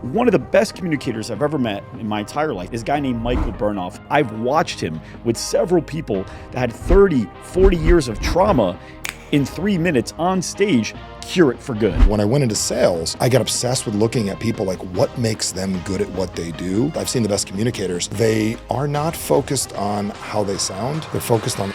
One of the best communicators I've ever met in my entire life is a guy named Michael Burnoff. I've watched him with several people that had 30, 40 years of trauma in 3 minutes on stage cure it for good. When I went into sales, I got obsessed with looking at people like what makes them good at what they do. I've seen the best communicators. They are not focused on how they sound. They're focused on.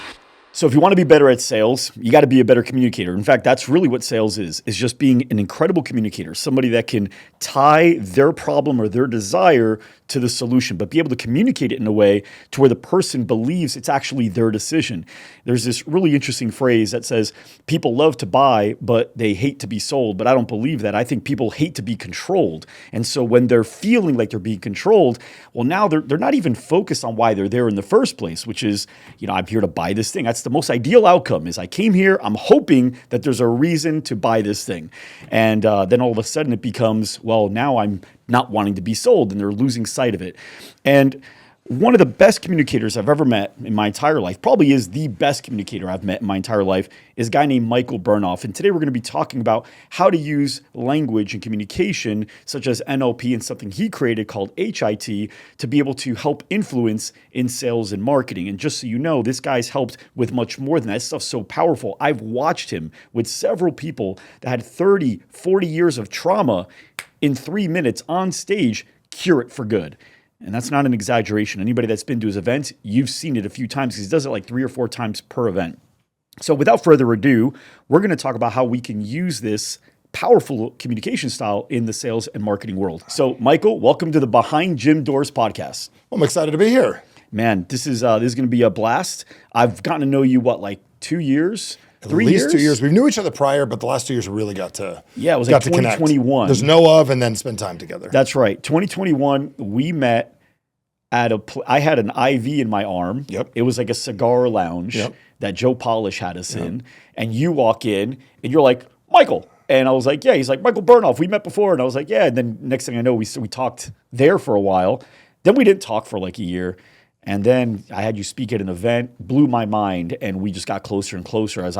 So if you want to be better at sales, you got to be a better communicator. In fact, that's really what sales is just being an incredible communicator, somebody that can tie their problem or their desire to the solution, but be able to communicate it in a way to where the person believes it's actually their decision. There's this really interesting phrase that says, people love to buy, but they hate to be sold. But I don't believe that. I think people hate to be controlled. And so when they're feeling like they're being controlled, well, now they're not even focused on why they're there in the first place, which is, I'm here to buy this thing. That's the most ideal outcome is I came here, I'm hoping that there's a reason to buy this thing. And then all of a sudden it becomes, well, now I'm not wanting to be sold, and they're losing sight of it. And one of the best communicators I've ever met in my entire life, probably is the best communicator I've met in my entire life, is a guy named Michael Burnoff. And today we're going to be talking about how to use language and communication, such as NLP and something he created called HIT, to be able to help influence in sales and marketing. And just so you know, this guy's helped with much more than that. This stuff's so powerful. I've watched him with several people that had 30, 40 years of trauma in 3 minutes on stage cure it for good. And that's not an exaggeration. Anybody that's been to his events, you've seen it a few times because he does it like 3 or 4 times per event. So without further ado, we're going to talk about how we can use this powerful communication style in the sales and marketing world. So Michael, welcome to the Behind Gym Doors podcast. I'm excited to be here. Man, this is going to be a blast. I've gotten to know you, like 2 years? 3 years? At least 2 year. We knew each other prior, but the last 2 years we really got to it was like 2021. There's no of, and then spend time together. That's right. 2021, we met at I had an IV in my arm. Yep. It was like a cigar lounge that Joe Polish had us in. And you walk in and you're like, Michael. And I was like, yeah. He's like, Michael Burnoff, we met before. And I was like, yeah. And then next thing I know, we talked there for a while. Then we didn't talk for like a year. And then I had you speak at an event, blew my mind, and we just got closer and closer as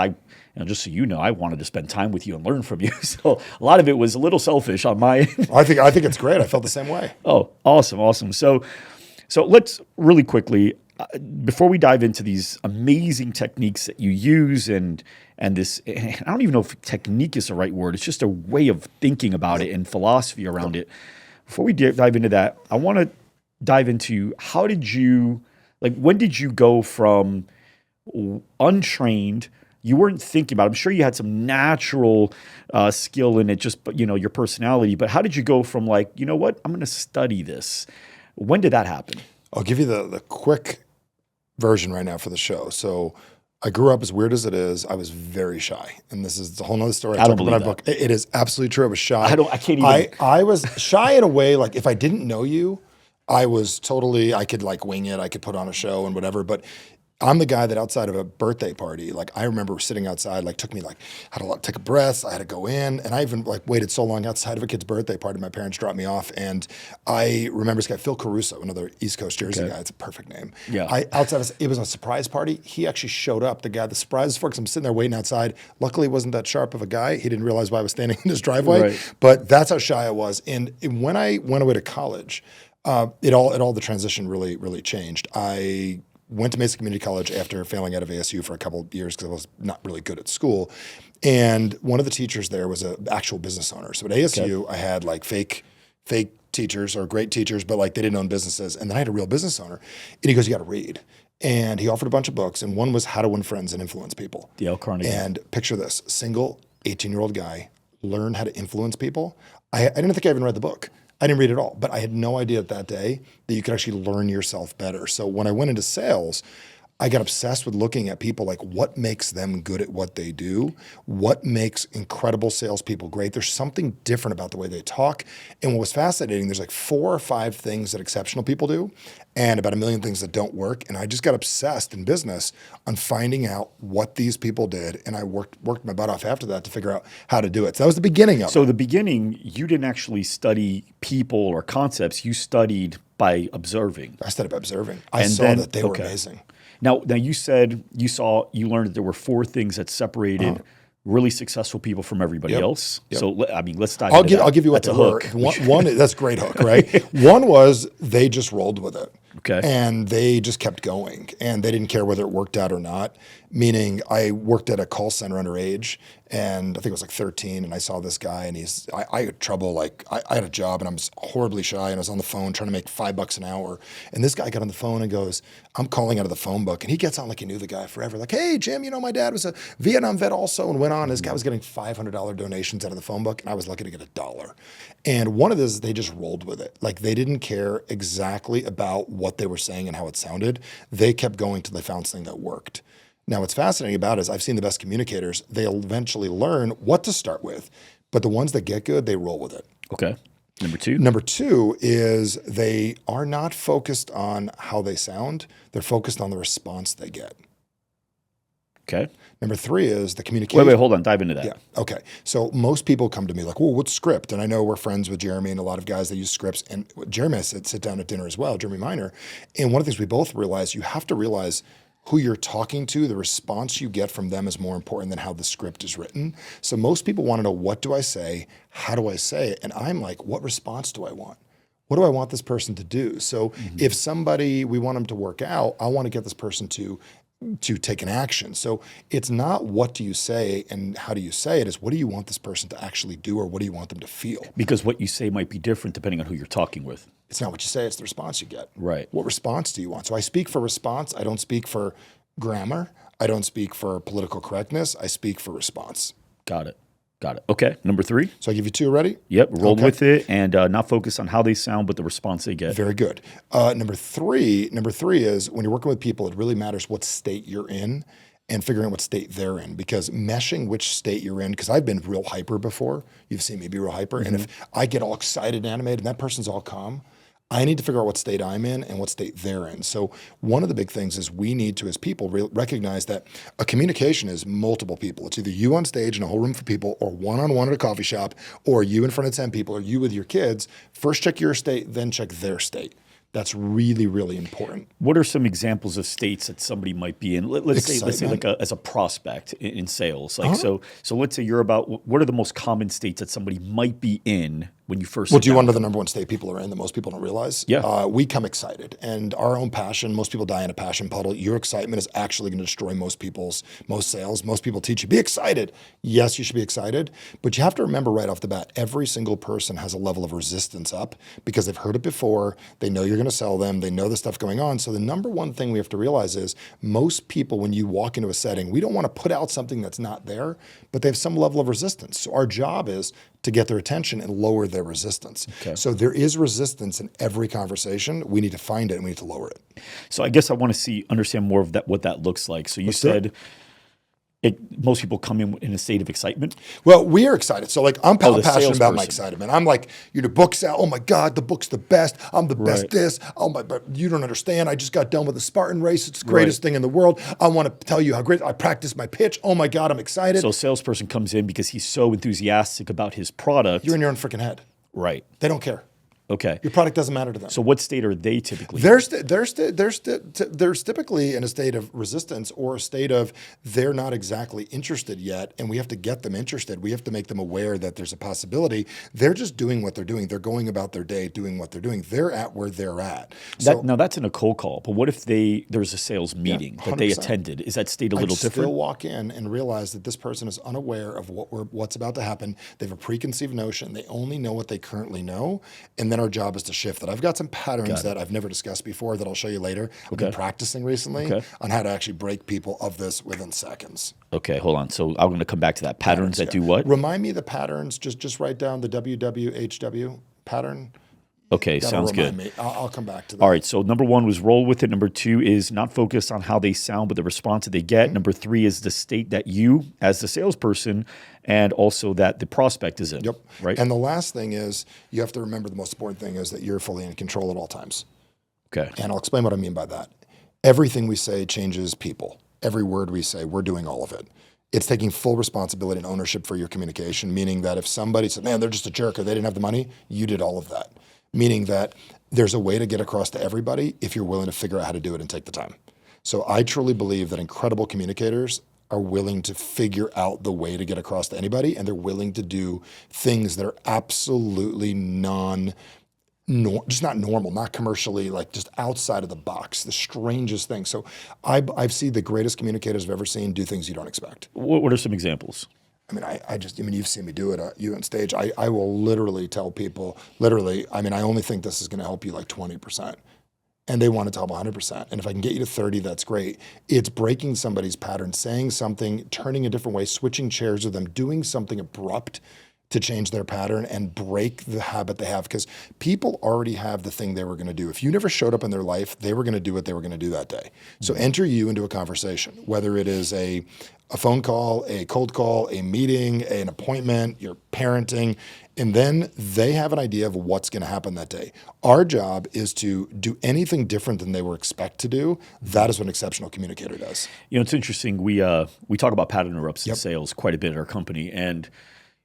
just so you know, I wanted to spend time with you and learn from you. So a lot of it was a little selfish on my end. I think it's great. I felt the same way. Oh, awesome. So let's really quickly, before we dive into these amazing techniques that you use and this, I don't even know if technique is the right word. It's just a way of thinking about it and philosophy around it. Before we dive into that, I want to dive into when did you go from untrained, you weren't thinking about it. I'm sure you had some natural skill in it, just your personality, but how did you go from like, you know what, I'm going to study this? When did that happen? I'll give you the quick version right now for the show. So I grew up, as weird as it is, I was very shy. And this is a whole nother story. I don't believe that. Book. It is absolutely true. I was shy. I can't even. I was shy in a way, like if I didn't know you, I could like wing it. I could put on a show and whatever. But I'm the guy that outside of a birthday party, like I remember sitting outside, like took me like, had to take a breath. I had to go in, and I even like waited so long outside of a kid's birthday party. My parents dropped me off, and I remember this guy, Phil Caruso, another East Coast Jersey guy. It's a perfect name. Yeah. It was a surprise party. He actually showed up. The surprise for, because I'm sitting there waiting outside. Luckily, he wasn't that sharp of a guy. He didn't realize why I was standing in his driveway. Right. But that's how shy I was. And when I went away to college, the transition really changed. I went to Mesa Community College after failing out of ASU for a couple of years because I was not really good at school. And one of the teachers there was an actual business owner. So at ASU, I had like fake teachers or great teachers, but like they didn't own businesses. And then I had a real business owner. And he goes, you got to read. And he offered a bunch of books. And one was How to Win Friends and Influence People. Dale Carnegie. And picture this, single 18-year-old guy, learn how to influence people. I didn't think I even read the book. I didn't read it all, but I had no idea that day that you could actually learn yourself better. So when I went into sales, I got obsessed with looking at people like what makes them good at what they do, what makes incredible salespeople great. There's something different about the way they talk. And what was fascinating, there's like 4 or 5 things that exceptional people do and about 1 million things that don't work. And I just got obsessed in business on finding out what these people did. And I worked my butt off after that to figure out how to do it. So that was the beginning of it. So the beginning, you didn't actually study people or concepts. You studied by observing. I studied by observing. I saw that they were amazing. Now you said you learned that there were 4 things that separated really successful people from everybody else. So, let's dive I'll into that. I'll give you what That's they a were. hook. One that's a great hook, right? One was they just rolled with it. Okay. And they just kept going, and they didn't care whether it worked out or not. Meaning, I worked at a call center underage, and I think it was like 13, and I saw this guy, and I had trouble, like, I had a job, and I was horribly shy, and I was on the phone trying to make $5 an hour, and this guy got on the phone and goes, I'm calling out of the phone book, and he gets on like he knew the guy forever, like, hey, Jim, my dad was a Vietnam vet also, and went on, this guy was getting $500 donations out of the phone book, and I was lucky to get $1. And one of those, they just rolled with it. Like, they didn't care exactly about what they were saying and how it sounded. They kept going till they found something that worked. Now, what's fascinating about it is I've seen the best communicators, they'll eventually learn what to start with, but the ones that get good, they roll with it. Okay. Number two? Number two is they are not focused on how they sound. They're focused on the response they get. Okay. Number three is the communication. Wait, hold on. Dive into that. Yeah. Okay. So most people come to me like, well, what's script? And I know we're friends with Jeremy and a lot of guys that use scripts. And Jeremy, I sit down at dinner as well, Jeremy Miner. And one of the things we both realize, you have to realize who you're talking to, the response you get from them is more important than how the script is written. So most people want to know, what do I say? How do I say it? And I'm like, what response do I want? What do I want this person to do? So if we want them to work out, I want to get this person to take an action. So it's not what do you say and how do you say it, is what do you want this person to actually do, or what do you want them to feel? Because what you say might be different depending on who you're talking with. It's not what you say, it's the response you get. Right. What response do you want? So I speak for response. I don't speak for grammar. I don't speak for political correctness. I speak for response. Got it. Okay. Number three? So I give you two already? Yep. Roll with it and not focus on how they sound, but the response they get. Very good. Number three is when you're working with people, it really matters what state you're in and figuring out what state they're in, because meshing which state you're in, because I've been real hyper before. You've seen me be real hyper. And if I get all excited and animated and that person's all calm, I need to figure out what state I'm in and what state they're in. So one of the big things is we need to, as people, recognize that a communication is multiple people. It's either you on stage in a whole room for people, or one-on-one at a coffee shop, or you in front of 10 people, or you with your kids. First check your state, then check their state. That's really, really important. What are some examples of states that somebody might be in? Let's say like as a prospect in sales. Like so let's say you're about, what are the most common states that somebody might be in when you first Well, do you want to know the number one state people are in that most people don't realize? Yeah. We come excited, and our own passion, most people die in a passion puddle. Your excitement is actually going to destroy most sales. Most people teach you, be excited. Yes, you should be excited, but you have to remember right off the bat, every single person has a level of resistance up because they've heard it before. They know you're going to sell them. They know the stuff going on. So the number one thing we have to realize is most people, when you walk into a setting, we don't want to put out something that's not there, but they have some level of resistance. So our job is to get their attention and lower their resistance. Okay. So there is resistance in every conversation. We need to find it and we need to lower it. So I guess I want to understand more of that, what that looks like. So you said most people come in a state of excitement. Well, we are excited. So like I'm passionate about my excitement. I'm like, the book's out. Oh my God, the book's the best. I'm the best this. Oh my, but you don't understand. I just got done with the Spartan race. It's the greatest thing in the world. I want to tell you how great I practiced my pitch. Oh my God, I'm excited. So a salesperson comes in because he's so enthusiastic about his product. You're in your own freaking head. Right. They don't care. Okay. Your product doesn't matter to them. So what state are they typically in? There's typically in a state of resistance or a state of they're not exactly interested yet, and we have to get them interested. We have to make them aware that there's a possibility. They're just doing what they're doing. They're going about their day doing what they're doing. They're at where they're at. Now that's in a cold call, but what if there's a sales meeting that they attended? Is that state a little different? Still walk in and realize that this person is unaware of what's about to happen. They have a preconceived notion. They only know what they currently know, and then our job is to shift that. I've got some patterns that I've never discussed before that I'll show you later. I've been practicing recently on how to actually break people of this within seconds. Okay, hold on. So I'm going to come back to that. Patterns that do what? Remind me of the patterns. Just write down the WWHW pattern. Okay, sounds good. I'll come back to that. All right, so number one was roll with it. Number two is not focus on how they sound, but the response that they get. Number three is the state that you, as the salesperson, and also that the prospect is in. Yep. Right. And the last thing is you have to remember the most important thing is that you're fully in control at all times. Okay. And I'll explain what I mean by that. Everything we say changes people. Every word we say, we're doing all of it. It's taking full responsibility and ownership for your communication, meaning that if somebody said, man, they're just a jerk or they didn't have the money, you did all of that. Meaning that there's a way to get across to everybody if you're willing to figure out how to do it and take the time. So I truly believe that incredible communicators are willing to figure out the way to get across to anybody, and they're willing to do things that are absolutely just not normal, not commercially, like just outside of the box, the strangest thing. So I've seen the greatest communicators I've ever seen do things you don't expect. What are some examples? I mean, you've seen me do it, you on stage. I will literally tell people, I only think this is going to help you like 20%. And they want it to help 100%. And if I can get you to 30, that's great. It's breaking somebody's pattern, saying something, turning a different way, switching chairs with them, doing something abrupt to change their pattern and break the habit they have. Because people already have the thing they were going to do. If you never showed up in their life, they were going to do what they were going to do that day. So enter you into a conversation, whether it is a phone call, a cold call, a meeting, an appointment, you're parenting, and then they have an idea of what's going to happen that day. Our job is to do anything different than they were expect to do. That is what an exceptional communicator does. It's interesting. We talk about pattern interrupts in sales quite a bit at our company, and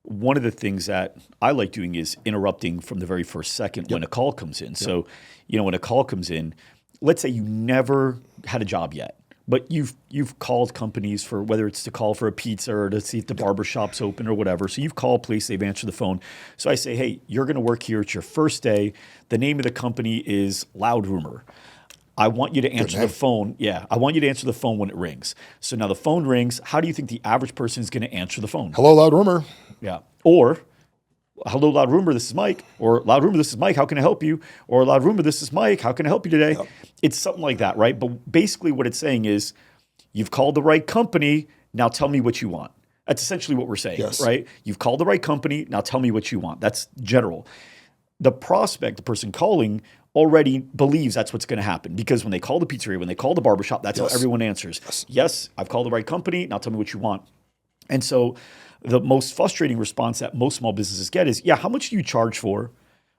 one of the things that I like doing is interrupting from the very first second when a call comes in. So, when a call comes in, let's say you never had a job yet, but you've called companies for whether it's to call for a pizza or to see if the barbershop's open or whatever. So you've called a place, they've answered the phone. So I say, hey, you're going to work here. It's your first day. The name of the company is Loud Rumor. I want you to answer the phone. Yeah, I want you to answer the phone when it rings. So now the phone rings. How do you think the average person is going to answer the phone? Hello, Loud Rumor. Yeah. Or, hello, Loud Rumor, this is Mike. Or, Loud Rumor, this is Mike, how can I help you? Or, Loud Rumor, this is Mike, how can I help you today? Yep. It's something like that, right? But basically what it's saying is, you've called the right company, now tell me what you want. That's essentially what we're saying, right? You've called the right company, now tell me what you want. That's general. The prospect, the person calling, already believes that's what's going to happen, because when they call the pizzeria, when they call the barbershop, that's how everyone answers. Yes, I've called the right company, now tell me what you want. And so the most frustrating response that most small businesses get is, how much do you charge for,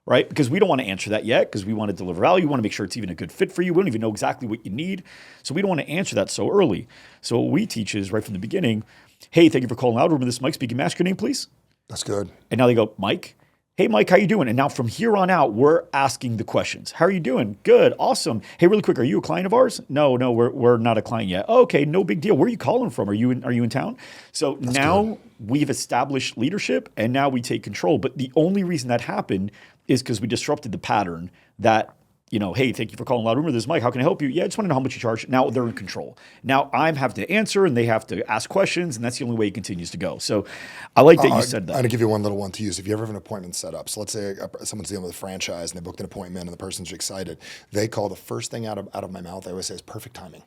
right? Because we don't want to answer that yet, because we want to deliver value. We want to make sure it's even a good fit for you. We don't even know exactly what you need. So we don't want to answer that so early. So what we teach is right from the beginning, hey, thank you for calling Loud Rumor. This is Mike speaking. May I ask your name, please? That's good. And now they go, Mike? Hey, Mike, how you doing? And now from here on out, we're asking the questions. How are you doing? Good. Awesome. Hey, really quick, are you a client of ours? No, we're not a client yet. Okay, no big deal. Where are you calling from? Are you in town? So that's now good. We've established leadership, and now we take control. But the only reason that happened is because we disrupted the pattern that, hey, thank you for calling Loud Rumor. This is Mike. How can I help you? Yeah, I just want to know how much you charge. Now they're in control. Now I'm having to answer, and they have to ask questions, and that's the only way it continues to go. So I like that you said that. I'm going to give you one little one to use. If you ever have an appointment set up, so let's say someone's dealing with a franchise, and they booked an appointment, and the person's excited. They call, the first thing out of my mouth, I always say, is perfect timing.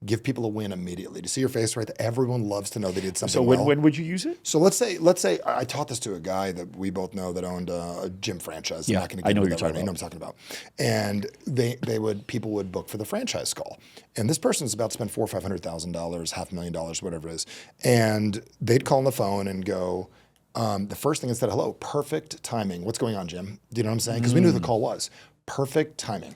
Give people a win immediately. To see your face right there, everyone loves to know they did something well. So when would you use it? So let's say I taught this to a guy that we both know that owned a gym franchise. Yeah, I know what you're talking about. You know what I'm talking about. And people would book for the franchise call. And this person's about to spend $400,000 or $500,000, $500,000, whatever it is. And they'd call on the phone and go, the first thing is that, hello, perfect timing. What's going on, Jim? Do you know what I'm saying? Because we knew who the call was. Perfect timing.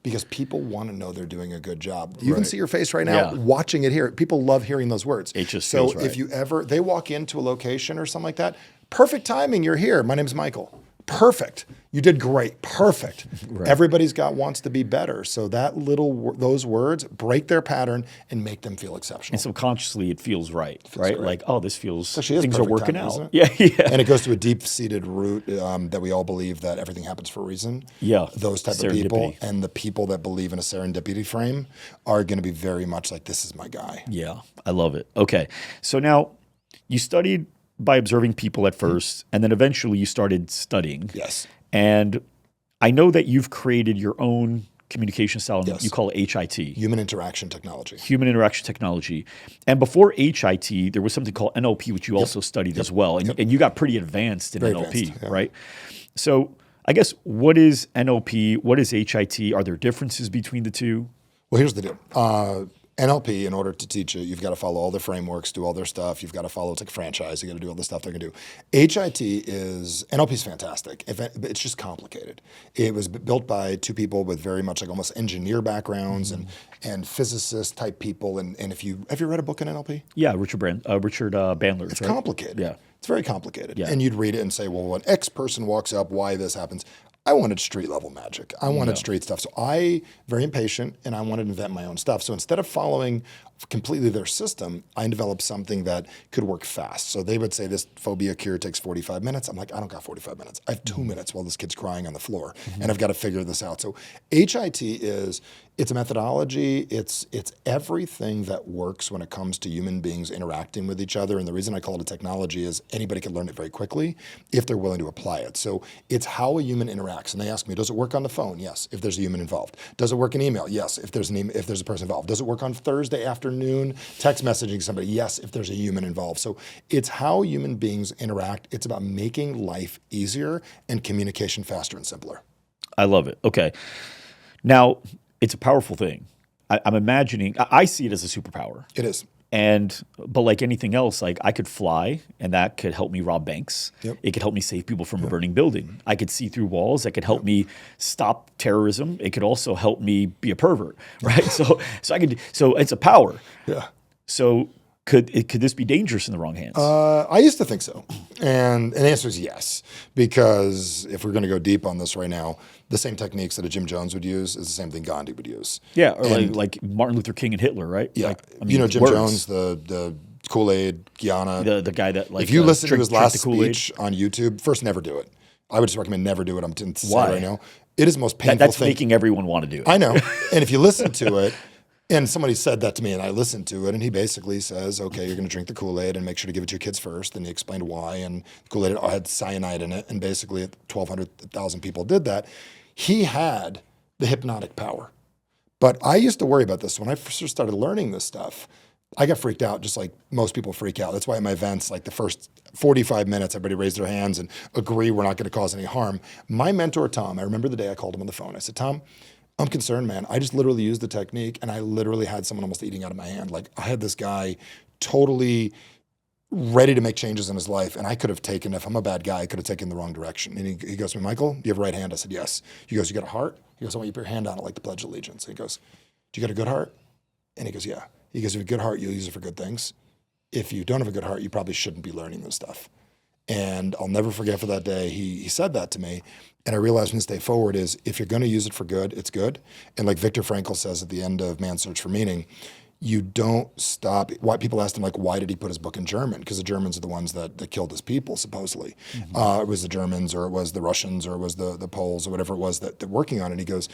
Because people want to know they're doing a good job. You can see your face right now, watching it here. People love hearing those words. It just feels right. If they walk into a location or something like that, perfect timing, you're here. My name's Michael. Perfect. You did great. Perfect. Right. Everybody's wants to be better. So those words break their pattern and make them feel exceptional. And subconsciously it feels right, right? Great. Like, oh, this feels, things are working out. Yeah. And it goes to a deep-seated root that we all believe that everything happens for a reason. Yeah. Those type of people, and the people that believe in a serendipity frame are going to be very much like, this is my guy. Yeah, I love it. Okay. So now you studied by observing people at first, and then eventually you started studying. Yes. And I know that you've created your own communication style. Yes. You call it HIT. Human Interaction Technology. Human Interaction Technology. And before HIT, there was something called NLP, which you also studied as well. And you got pretty advanced in NLP, right? So I guess, what is NLP? What is HIT? Are there differences between the two? Well, here's the deal. NLP, in order to teach it, you've got to follow all their frameworks, do all their stuff. You've got to follow, it's like a franchise. You got to do all the stuff they're going to do. NLP is fantastic. It's just complicated. It was built by two people with very much like almost engineer backgrounds and physicist type people. And have you read a book in NLP? Yeah, Richard Bandler. It's complicated. Yeah. It's very complicated. Yeah. And you'd read it and say, well, when X person walks up, why this happens. I wanted street level magic. I wanted Yeah. street stuff. So I, very impatient, and I wanted to invent my own stuff. So instead of following completely their system, I developed something that could work fast. So they would say this phobia cure takes 45 minutes. I'm like, I don't got 45 minutes. I have 2 minutes while this kid's crying on the floor, and I've got to figure this out. So HIT it's a methodology. It's everything that works when it comes to human beings interacting with each other. And the reason I call it a technology is anybody can learn it very quickly if they're willing to apply it. So it's how a human interacts. And they ask me, does it work on the phone? Yes, if there's a human involved. Does it work in email? Yes, if there's a person involved. Does it work on Thursday afternoon, text messaging somebody? Yes, if there's a human involved. So it's how human beings interact. It's about making life easier and communication faster and simpler. I love it. Okay. Now, it's a powerful thing. I'm imagining, I see it as a superpower. It is. But like anything else, like I could fly and that could help me rob banks. Yep. It could help me save people from a burning building. I could see through walls. That could help me stop terrorism. It could also help me be a pervert, right? So it's a power. Yeah. So could this be dangerous in the wrong hands? I used to think so. And the answer is yes. Because if we're going to go deep on this right now, the same techniques that a Jim Jones would use is the same thing Gandhi would use. Yeah, or like Martin Luther King and Hitler, right? Yeah. Like, I mean, Jim words. Jones, the Kool-Aid, Guyana. The guy that like if you listen to his drank last the Kool-Aid. speech on YouTube, first, never do it. I would just recommend never do it. I'm saying Why? right now. It is the most painful That's thing. making everyone want to do it. I know. And if you listen to it, and somebody said that to me, and I listened to it, and he basically says, okay, you're going to drink the Kool-Aid and make sure to give it to your kids first. And he explained why, and the Kool-Aid had cyanide in it, and basically 1,200,000 people did that. He had the hypnotic power. But I used to worry about this. When I first started learning this stuff, I got freaked out just like most people freak out. That's why in my events, like the first 45 minutes, everybody raised their hands and agree we're not going to cause any harm. My mentor, Tom, I remember the day I called him on the phone. I said, Tom, I'm concerned, man. I just literally used the technique and I literally had someone almost eating out of my hand. Like I had this guy totally ready to make changes in his life. And I could have taken, if I'm a bad guy, I could have taken the wrong direction. And he goes to me, Michael, do you have a right hand? I said, yes. He goes, you got a heart? He goes, I want you to put your hand on it like the Pledge of Allegiance. He goes, do you got a good heart? And he goes, yeah. He goes, if you have a good heart, you'll use it for good things. If you don't have a good heart, you probably shouldn't be learning this stuff. And I'll never forget for that day, he said that to me. And I realized from this day forward is if you're going to use it for good, it's good. And like Viktor Frankl says at the end of Man's Search for Meaning, you don't stop. Why people asked him, like, why did he put his book in German? Because the Germans are the ones that killed his people, supposedly. It was the Germans or it was the Russians or it was the Poles or whatever it was that they're working on it. And he goes,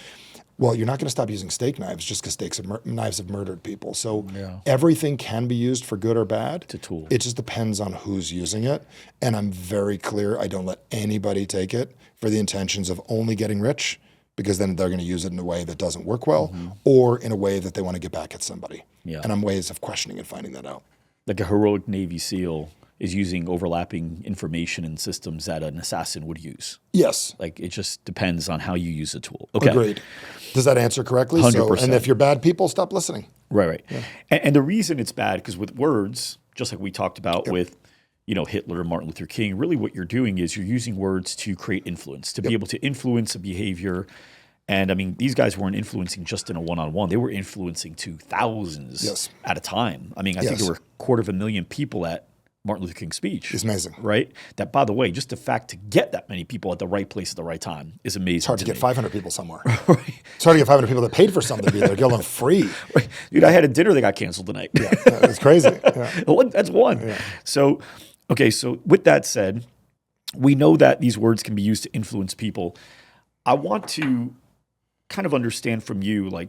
well, you're not going to stop using steak knives just because knives have murdered people. So everything can be used for good or bad. It's a tool. It just depends on who's using it. And I'm very clear, I don't let anybody take it for the intentions of only getting rich, because then they're going to use it in a way that doesn't work well or in a way that they want to get back at somebody. Yeah. And I'm ways of questioning and finding that out. Like a heroic Navy SEAL is using overlapping information and systems that an assassin would use. Yes. Like it just depends on how you use the tool. Okay. Agreed. Does that answer correctly? 100%. And if you're bad people, stop listening. Right. Yeah. And the reason it's bad, because with words, just like we talked about with Hitler and Martin Luther King, really what you're doing is you're using words to create influence, to be able to influence a behavior. And I mean, these guys weren't influencing just in a one-on-one. They were influencing to thousands at a time. I mean, I think there were 250,000 people at Martin Luther King's speech. It's amazing. Right? That, by the way, just the fact to get that many people at the right place at the right time is amazing. It's hard to get 500 people somewhere. Right. It's hard to get 500 people that paid for something to be there, get them free. Right. Dude, I had a dinner that got canceled tonight. Yeah, it's crazy. Yeah. That's one. Yeah. So with that said, we know that these words can be used to influence people. I want to kind of understand from you, like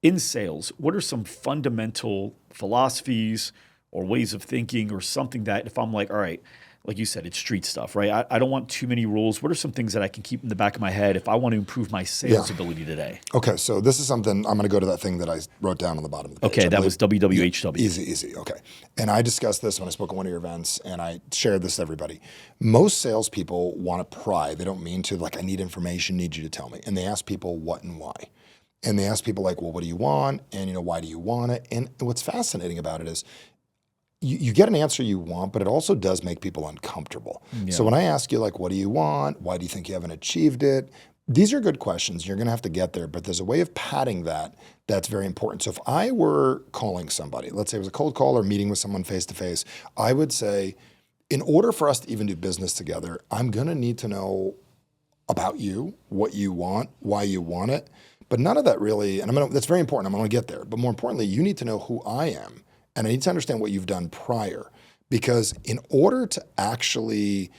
in sales, what are some fundamental philosophies or ways of thinking or something that if I'm like, all right, like you said, it's street stuff, right? I don't want too many rules. What are some things that I can keep in the back of my head if I want to improve my sales ability today? Okay, so this is something, I'm going to go to that thing that I wrote down on the bottom of the page. Okay, that was WWHW. Easy. Okay. And I discussed this when I spoke at one of your events, and I shared this with everybody. Most salespeople want to pry. They don't mean to, like, I need information, need you to tell me. And they ask people what and why. And they ask people like, well, what do you want? And, why do you want it? And what's fascinating about it is, you get an answer you want, but it also does make people uncomfortable. Yeah. So when I ask you, like, what do you want? Why do you think you haven't achieved it? These are good questions. You're going to have to get there, but there's a way of padding that that's very important. So if I were calling somebody, let's say it was a cold call or meeting with someone face-to-face, I would say, in order for us to even do business together, I'm going to need to know about you, what you want, why you want it. But none of that really, and that's very important. I'm going to get there. But more importantly, you need to know who I am. And I need to understand what you've done prior. Because in order to actually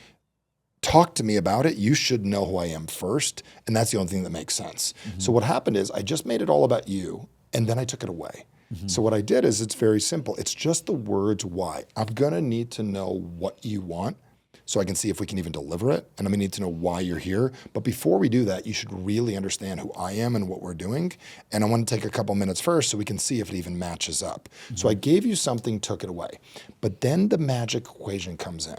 talk to me about it, you should know who I am first. And that's the only thing that makes sense. So what happened is I just made it all about you, and then I took it away. So what I did is it's very simple. It's just the words why. I'm going to need to know what you want so I can see if we can even deliver it. And I'm going to need to know why you're here. But before we do that, you should really understand who I am and what we're doing. And I want to take a couple minutes first so we can see if it even matches up. So I gave you something, took it away. But then the magic equation comes in.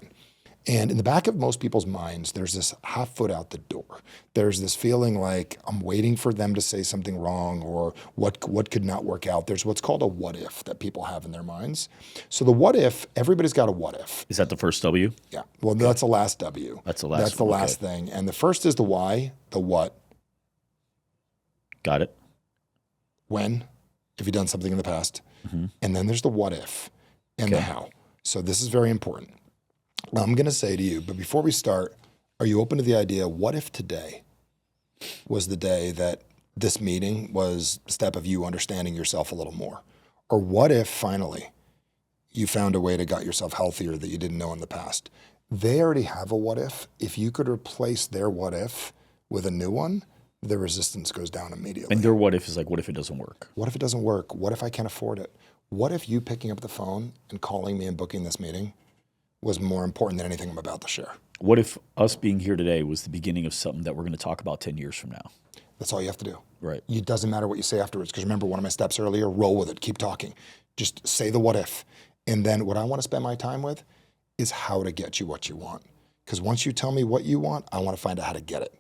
And in the back of most people's minds, there's this half foot out the door. There's this feeling like I'm waiting for them to say something wrong or what could not work out. There's what's called a what if that people have in their minds. So the what if, everybody's got a what if. Is that the first W? Yeah. Well, that's the last W. That's the last That's the one. last thing. And the first is the why, the what, Got it. when, if you've done something in the past. And then there's the what if and the how. So this is very important. I'm going to say to you, but before we start, are you open to the idea, what if today was the day that this meeting was a step of you understanding yourself a little more? Or what if finally you found a way to get yourself healthier that you didn't know in the past? They already have a what if. If you could replace their what if with a new one, the resistance goes down immediately. And their what if is like, what if it doesn't work? What if it doesn't work? What if I can't afford it? What if you picking up the phone and calling me and booking this meeting was more important than anything I'm about to share? What if us being here today was the beginning of something that we're going to talk about 10 years from now? That's all you have to do. Right. It doesn't matter what you say afterwards, because remember one of my steps earlier, roll with it, keep talking. Just say the what if. And then what I want to spend my time with is how to get you what you want. Because once you tell me what you want, I want to find out how to get it.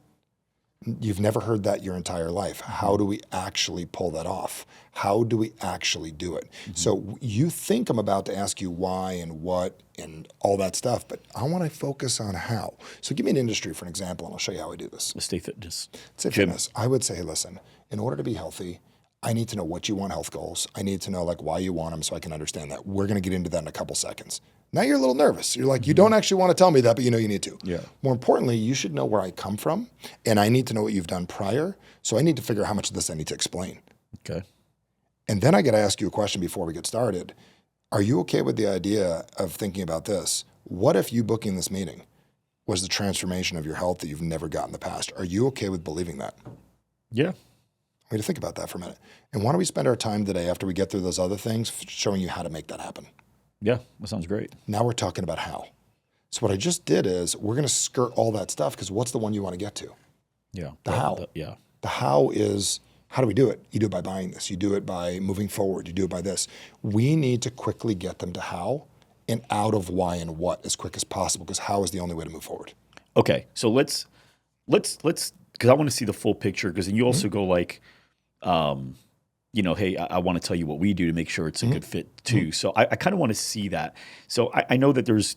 You've never heard that your entire life. How do we actually pull that off? How do we actually do it? So you think I'm about to ask you why and what and all that stuff, but I want to focus on how. So give me an industry for an example, and I'll show you how I do this. Let's stay fitness. Say fitness. I would say, hey, listen, in order to be healthy, I need to know what you want health goals. I need to know like why you want them so I can understand that. We're going to get into that in a couple seconds. Now you're a little nervous. You're like, you don't actually want to tell me that, but you know you need to. Yeah. More importantly, you should know where I come from, and I need to know what you've done prior. So I need to figure out how much of this I need to explain. Okay. And then I got to ask you a question before we get started. Are you okay with the idea of thinking about this? What if you booking this meeting was the transformation of your health that you've never got in the past? Are you okay with believing that? Yeah. I need to think about that for a minute. And why don't we spend our time today after we get through those other things showing you how to make that happen? Yeah. That sounds great. Now we're talking about how. So what I just did is we're going to skirt all that stuff because what's the one you want to get to? Yeah. The how. Yeah. The how is, how do we do it? You do it by buying this. You do it by moving forward. You do it by this. We need to quickly get them to how and out of why and what as quick as possible, because how is the only way to move forward. Okay. So let's, because I want to see the full picture, because then you also go like, hey, I want to tell you what we do to make sure it's a good fit too. So I kind of want to see that. So I know that there's,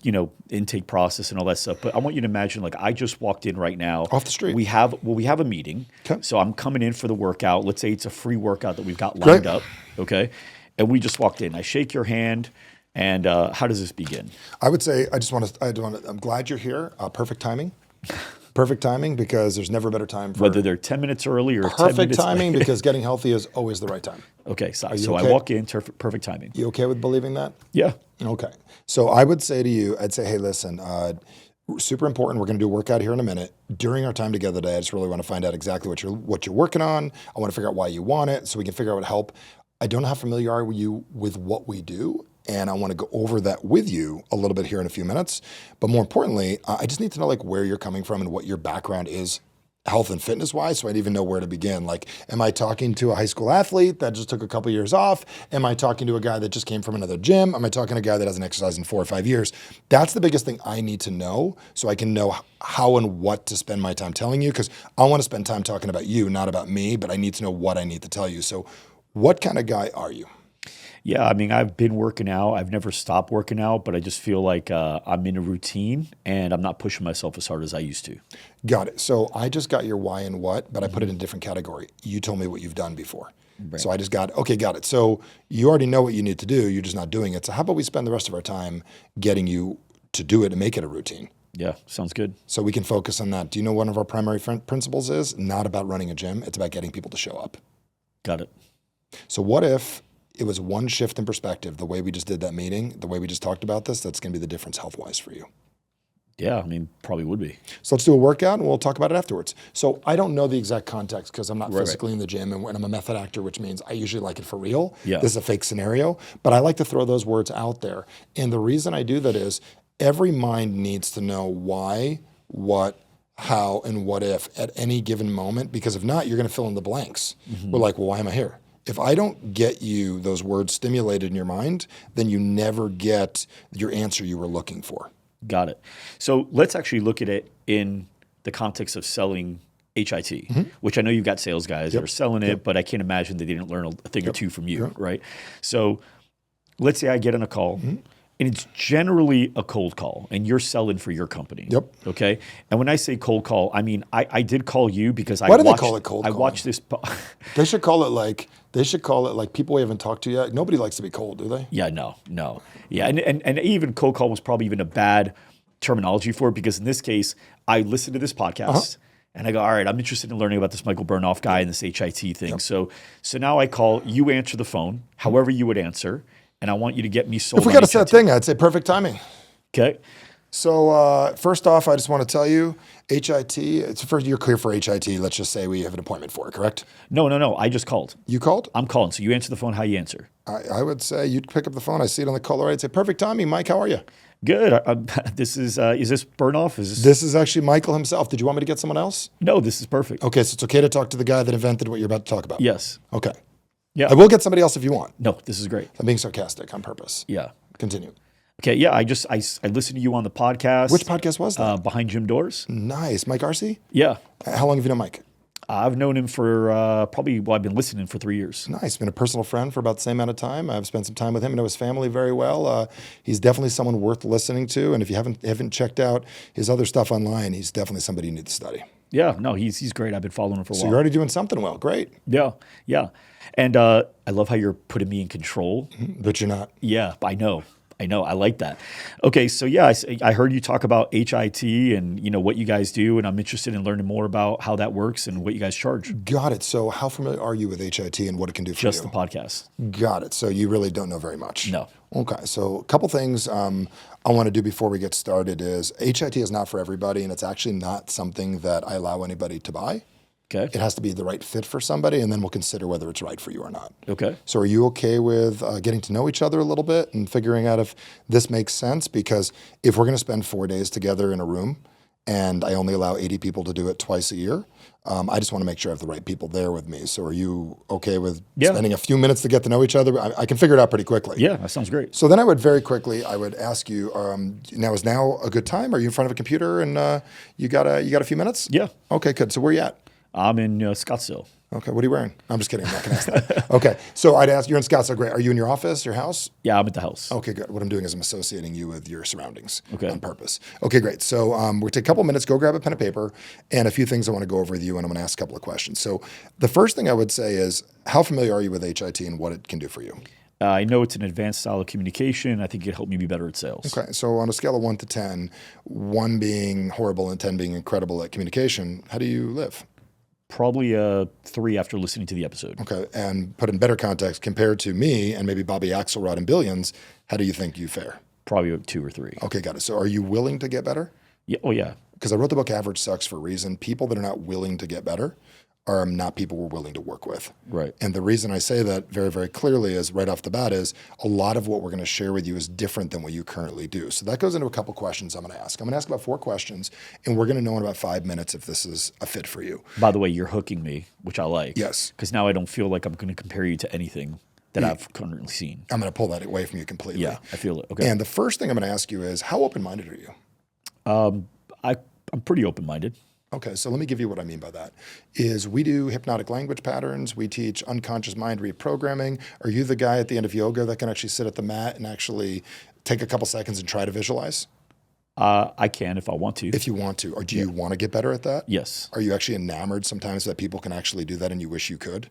intake process and all that stuff, but I want you to imagine like I just walked in right now. Off the street. We have a meeting. Okay. So I'm coming in for the workout. Let's say it's a free workout that we've got lined Great. up. Okay. And we just walked in. I shake your hand. And how does this begin? I would say, I'm glad you're here. Perfect timing. Perfect timing, because there's never a better time for whether they're 10 minutes early or 10 perfect minutes timing, late. because getting healthy is always the right time. Okay. So okay? I walk in, perfect timing. You okay with believing that? Yeah. Okay. So I would say to you, I'd say, hey, listen, super important. We're going to do a workout here in a minute. During our time together today, I just really want to find out exactly what you're working on. I want to figure out why you want it so we can figure out what help. I don't know how familiar are you with what we do, and I want to go over that with you a little bit here in a few minutes. But more importantly, I just need to know like where you're coming from and what your background is, health and fitness wise, so I'd even know where to begin. Like, am I talking to a high school athlete that just took a couple years off? Am I talking to a guy that just came from another gym? Am I talking to a guy that hasn't exercised in 4 or 5 years? That's the biggest thing I need to know so I can know how and what to spend my time telling you, because I want to spend time talking about you, not about me, but I need to know what I need to tell you. So what kind of guy are you? Yeah, I mean, I've been working out. I've never stopped working out, but I just feel like I'm in a routine and I'm not pushing myself as hard as I used to. Got it. So I just got your why and what, but I put it in a different category. You told me what you've done before. Right. So I just got it. So you already know what you need to do. You're just not doing it. So how about we spend the rest of our time getting you to do it and make it a routine? Yeah, sounds good. So we can focus on that. Do you know one of our primary principles is not about running a gym? It's about getting people to show up. Got it. So what if it was one shift in perspective, the way we just did that meeting, the way we just talked about this, that's going to be the difference health-wise for you. Yeah, I mean, probably would be. So let's do a workout and we'll talk about it afterwards. So I don't know the exact context because I'm not Right. physically in the gym and I'm a method actor, which means I usually like it for real. Yeah. This is a fake scenario, but I like to throw those words out there. And the reason I do that is every mind needs to know why, what, how, and what if at any given moment, because if not, you're going to fill in the blanks. We're like, well, why am I here? If I don't get you those words stimulated in your mind, then you never get your answer you were looking for. Got it. So let's actually look at it in the context of selling HIT, which I know you've got sales guys that are selling it, but I can't imagine they didn't learn a thing or two from you, right? So let's say I get on a call and it's generally a cold call and you're selling for your company. Yep. Okay. And when I say cold call, I mean, I did call you because Why do they call it cold I calling? watched this. They should call it like people we haven't talked to yet. Nobody likes to be cold, do they? Yeah, no. Yeah, and even cold call was probably even a bad terminology for it because in this case, I listened to this podcast and I go, all right, I'm interested in learning about this Michael Burnoff guy and this HIT thing. So now I call, you answer the phone, however you would answer, and I want you to get me sold. If we got a set thing, I'd say perfect timing. Okay. So first off, I just want to tell you, HIT, you're clear for HIT. Let's just say we have an appointment for it, correct? No. I just called. You called? I'm calling. So you answer the phone, how you answer. I would say you'd pick up the phone. I see it on the caller. I'd say perfect timing. Mike, how are you? Good. This is this Burnoff? This is actually Michael himself. Did you want me to get someone else? No, this is perfect. Okay, so it's okay to talk to the guy that invented what you're about to talk about? Yes. Okay. Yeah. I will get somebody else if you want. No, this is great. I'm being sarcastic on purpose. Yeah. Continue. Okay. Yeah. I listened to you on the podcast. Which podcast was that? Behind Gym Doors. Nice. Mike Arcee? Yeah. How long have you known Mike? I've known him for I've been listening for 3 years. Nice. Been a personal friend for about the same amount of time. I've spent some time with him and know his family very well. He's definitely someone worth listening to. And if you haven't checked out his other stuff online, he's definitely somebody you need to study. Yeah, no, he's great. I've been following him for a So while. you're already doing something well. Great. Yeah. And I love how you're putting me in control. But you're not. Yeah, I know. I like that. Okay, so yeah, I heard you talk about HIT and what you guys do, and I'm interested in learning more about how that works and what you guys charge. Got it. So how familiar are you with HIT and what it can do for Just you? the podcast. Got it. So you really don't know very much. No. Okay. So a couple things I want to do before we get started is HIT is not for everybody, and it's actually not something that I allow anybody to buy. Okay. It has to be the right fit for somebody, and then we'll consider whether it's right for you or not. Okay. So are you okay with getting to know each other a little bit and figuring out if this makes sense? Because if we're going to spend 4 days together in a room and I only allow 80 people to do it twice a year, I just want to make sure I have the right people there with me. So are you okay with spending a few minutes to get to know each other? I can figure it out pretty quickly. Yeah, that sounds great. So then I would very quickly, ask you, is now a good time? Are you in front of a computer and you got a few minutes? Yeah. Okay, good. So where are you at? I'm in Scottsdale. Okay, what are you wearing? I'm just kidding. I'm not going to ask that. Okay, so I'd ask, you're in Scottsdale, great. Are you in your office, your house? Yeah, I'm at the house. Okay, good. What I'm doing is I'm associating you with your surroundings Okay. on purpose. Okay, great. So we'll take a couple minutes, go grab a pen and paper, and a few things I want to go over with you, and I'm going to ask a couple of questions. So the first thing I would say is, how familiar are you with HIT and what it can do for you? I know it's an advanced style of communication. I think it helped me be better at sales. Okay, so on a scale of 1 to 10, 1 being horrible and 10 being incredible at communication, how do you live? Probably a 3 after listening to the episode. Okay, and put in better context, compared to me and maybe Bobby Axelrod and Billions, how do you think you fare? Probably a 2 or 3. Okay, got it. So are you willing to get better? Yeah. Oh, yeah. Because I wrote the book Average Sucks for a reason. People that are not willing to get better are not people we're willing to work with. Right. And the reason I say that very, very clearly is right off the bat is a lot of what we're going to share with you is different than what you currently do. So that goes into a couple questions I'm going to ask. I'm going to ask about 4 questions, and we're going to know in about 5 minutes if this is a fit for you. By the way, you're hooking me, which I like. Yes. Because now I don't feel like I'm going to compare you to anything that I've currently seen. I'm going to pull that away from you completely. Yeah, I feel it. Okay. And the first thing I'm going to ask you is, how open-minded are you? I'm pretty open-minded. Okay, so let me give you what I mean by that. Is we do hypnotic language patterns. We teach unconscious mind reprogramming. Are you the guy at the end of yoga that can actually sit at the mat and actually take a couple seconds and try to visualize? I can if I want to. If you want to. Or do you want to get better at that? Yes. Are you actually enamored sometimes that people can actually do that and you wish you could?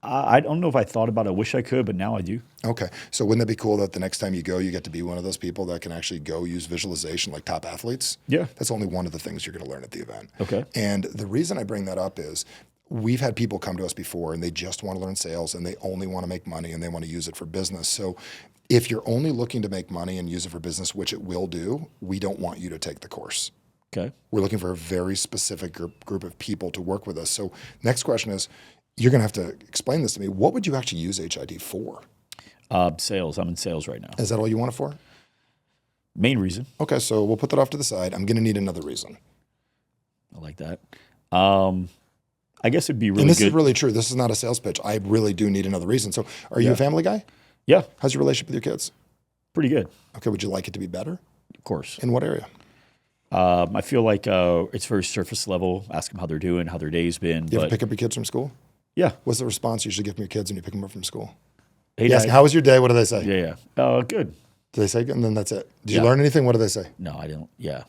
I don't know if I thought about it. I wish I could, but now I do. Okay. So wouldn't that be cool that the next time you go, you get to be one of those people that can actually go use visualization like top athletes? Yeah. That's only one of the things you're going to learn at the event. Okay. And the reason I bring that up is we've had people come to us before and they just want to learn sales and they only want to make money and they want to use it for business. So if you're only looking to make money and use it for business, which it will do, we don't want you to take the course. Okay. We're looking for a very specific group of people to work with us. So next question is, you're going to have to explain this to me. What would you actually use HIT for? Sales. I'm in sales right now. Is that all you want it for? Main reason. Okay, so we'll put that off to the side. I'm going to need another reason. I like that. I guess it'd be really And this good. is really true. This is not a sales pitch. I really do need another reason. So are you a family guy? Yeah, How's your relationship with your kids? pretty good. Okay, would you like it to be better? Of course. In what area? I feel like it's very surface level. Ask them how they're doing, how their day's been. You ever But pick up your kids from school? yeah. What's the response you usually give from your kids when you pick them up from school? Hey, Yes. Dad. How was your day? What do they say? Yeah. Good. Do they say, and then that's it? Did you Yeah. learn anything? What do they say? No, I don't. Yeah.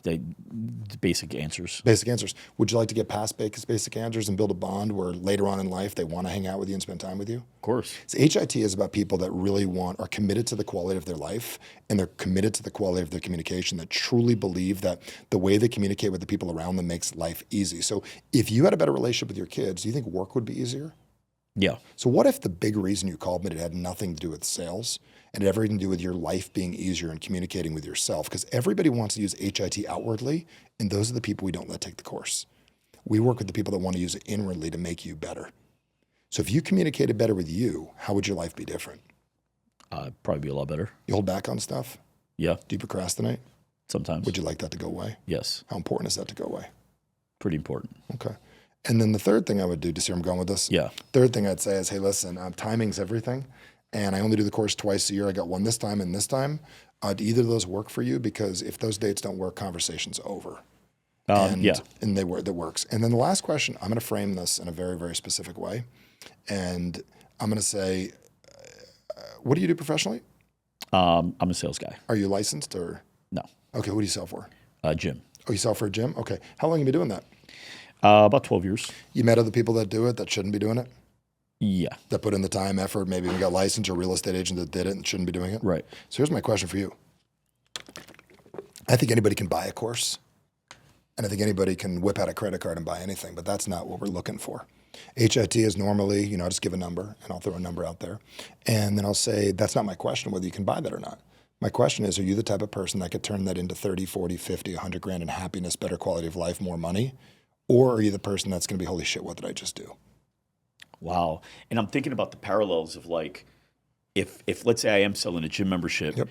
Basic answers. Basic answers. Would you like to get past basic answers and build a bond where later on in life they want to hang out with you and spend time with you? Of course. So HIT is about people that really are committed to the quality of their life and they're committed to the quality of their communication, that truly believe that the way they communicate with the people around them makes life easy. So if you had a better relationship with your kids, do you think work would be easier? Yeah. So what if the big reason you called me, it had nothing to do with sales and it had everything to do with your life being easier and communicating with yourself? Because everybody wants to use HIT outwardly, and those are the people we don't let take the course. We work with the people that want to use it inwardly to make you better. So if you communicated better with you, how would your life be different? Probably be a lot better. You hold back on stuff? Yeah. Do you procrastinate? Sometimes. Would you like that to go away? Yes. How important is that to go away? Pretty important. Okay. And then the third thing I would do, to see where I'm going with this? Yeah. Third thing I'd say is, hey, listen, timing's everything. And I only do the course twice a year. I got one this time and this time. Do either of those work for you? Because if those dates don't work, conversation's over. And that works. And then the last question, I'm going to frame this in a very, very specific way. And I'm going to say, what do you do professionally? I'm a sales guy. Are you licensed or? No. Okay, what do you sell for? Gym. Oh, you sell for a gym? Okay. How long have you been doing that? About 12 years. You met other people that do it that shouldn't be doing it? Yeah. That put in the time, effort, maybe even got licensed or real estate agent that did it and shouldn't be doing it? Right. So here's my question for you. I think anybody can buy a course. And I think anybody can whip out a credit card and buy anything, but that's not what we're looking for. HIT is normally, I'll just give a number and I'll throw a number out there. And then I'll say, that's not my question, whether you can buy that or not. My question is, are you the type of person that could turn that into 30, 40, 50, 100 grand in happiness, better quality of life, more money? Or are you the person that's going to be, holy shit, what did I just do? Wow. And I'm thinking about the parallels of like, if let's say I am selling a gym membership, Yep.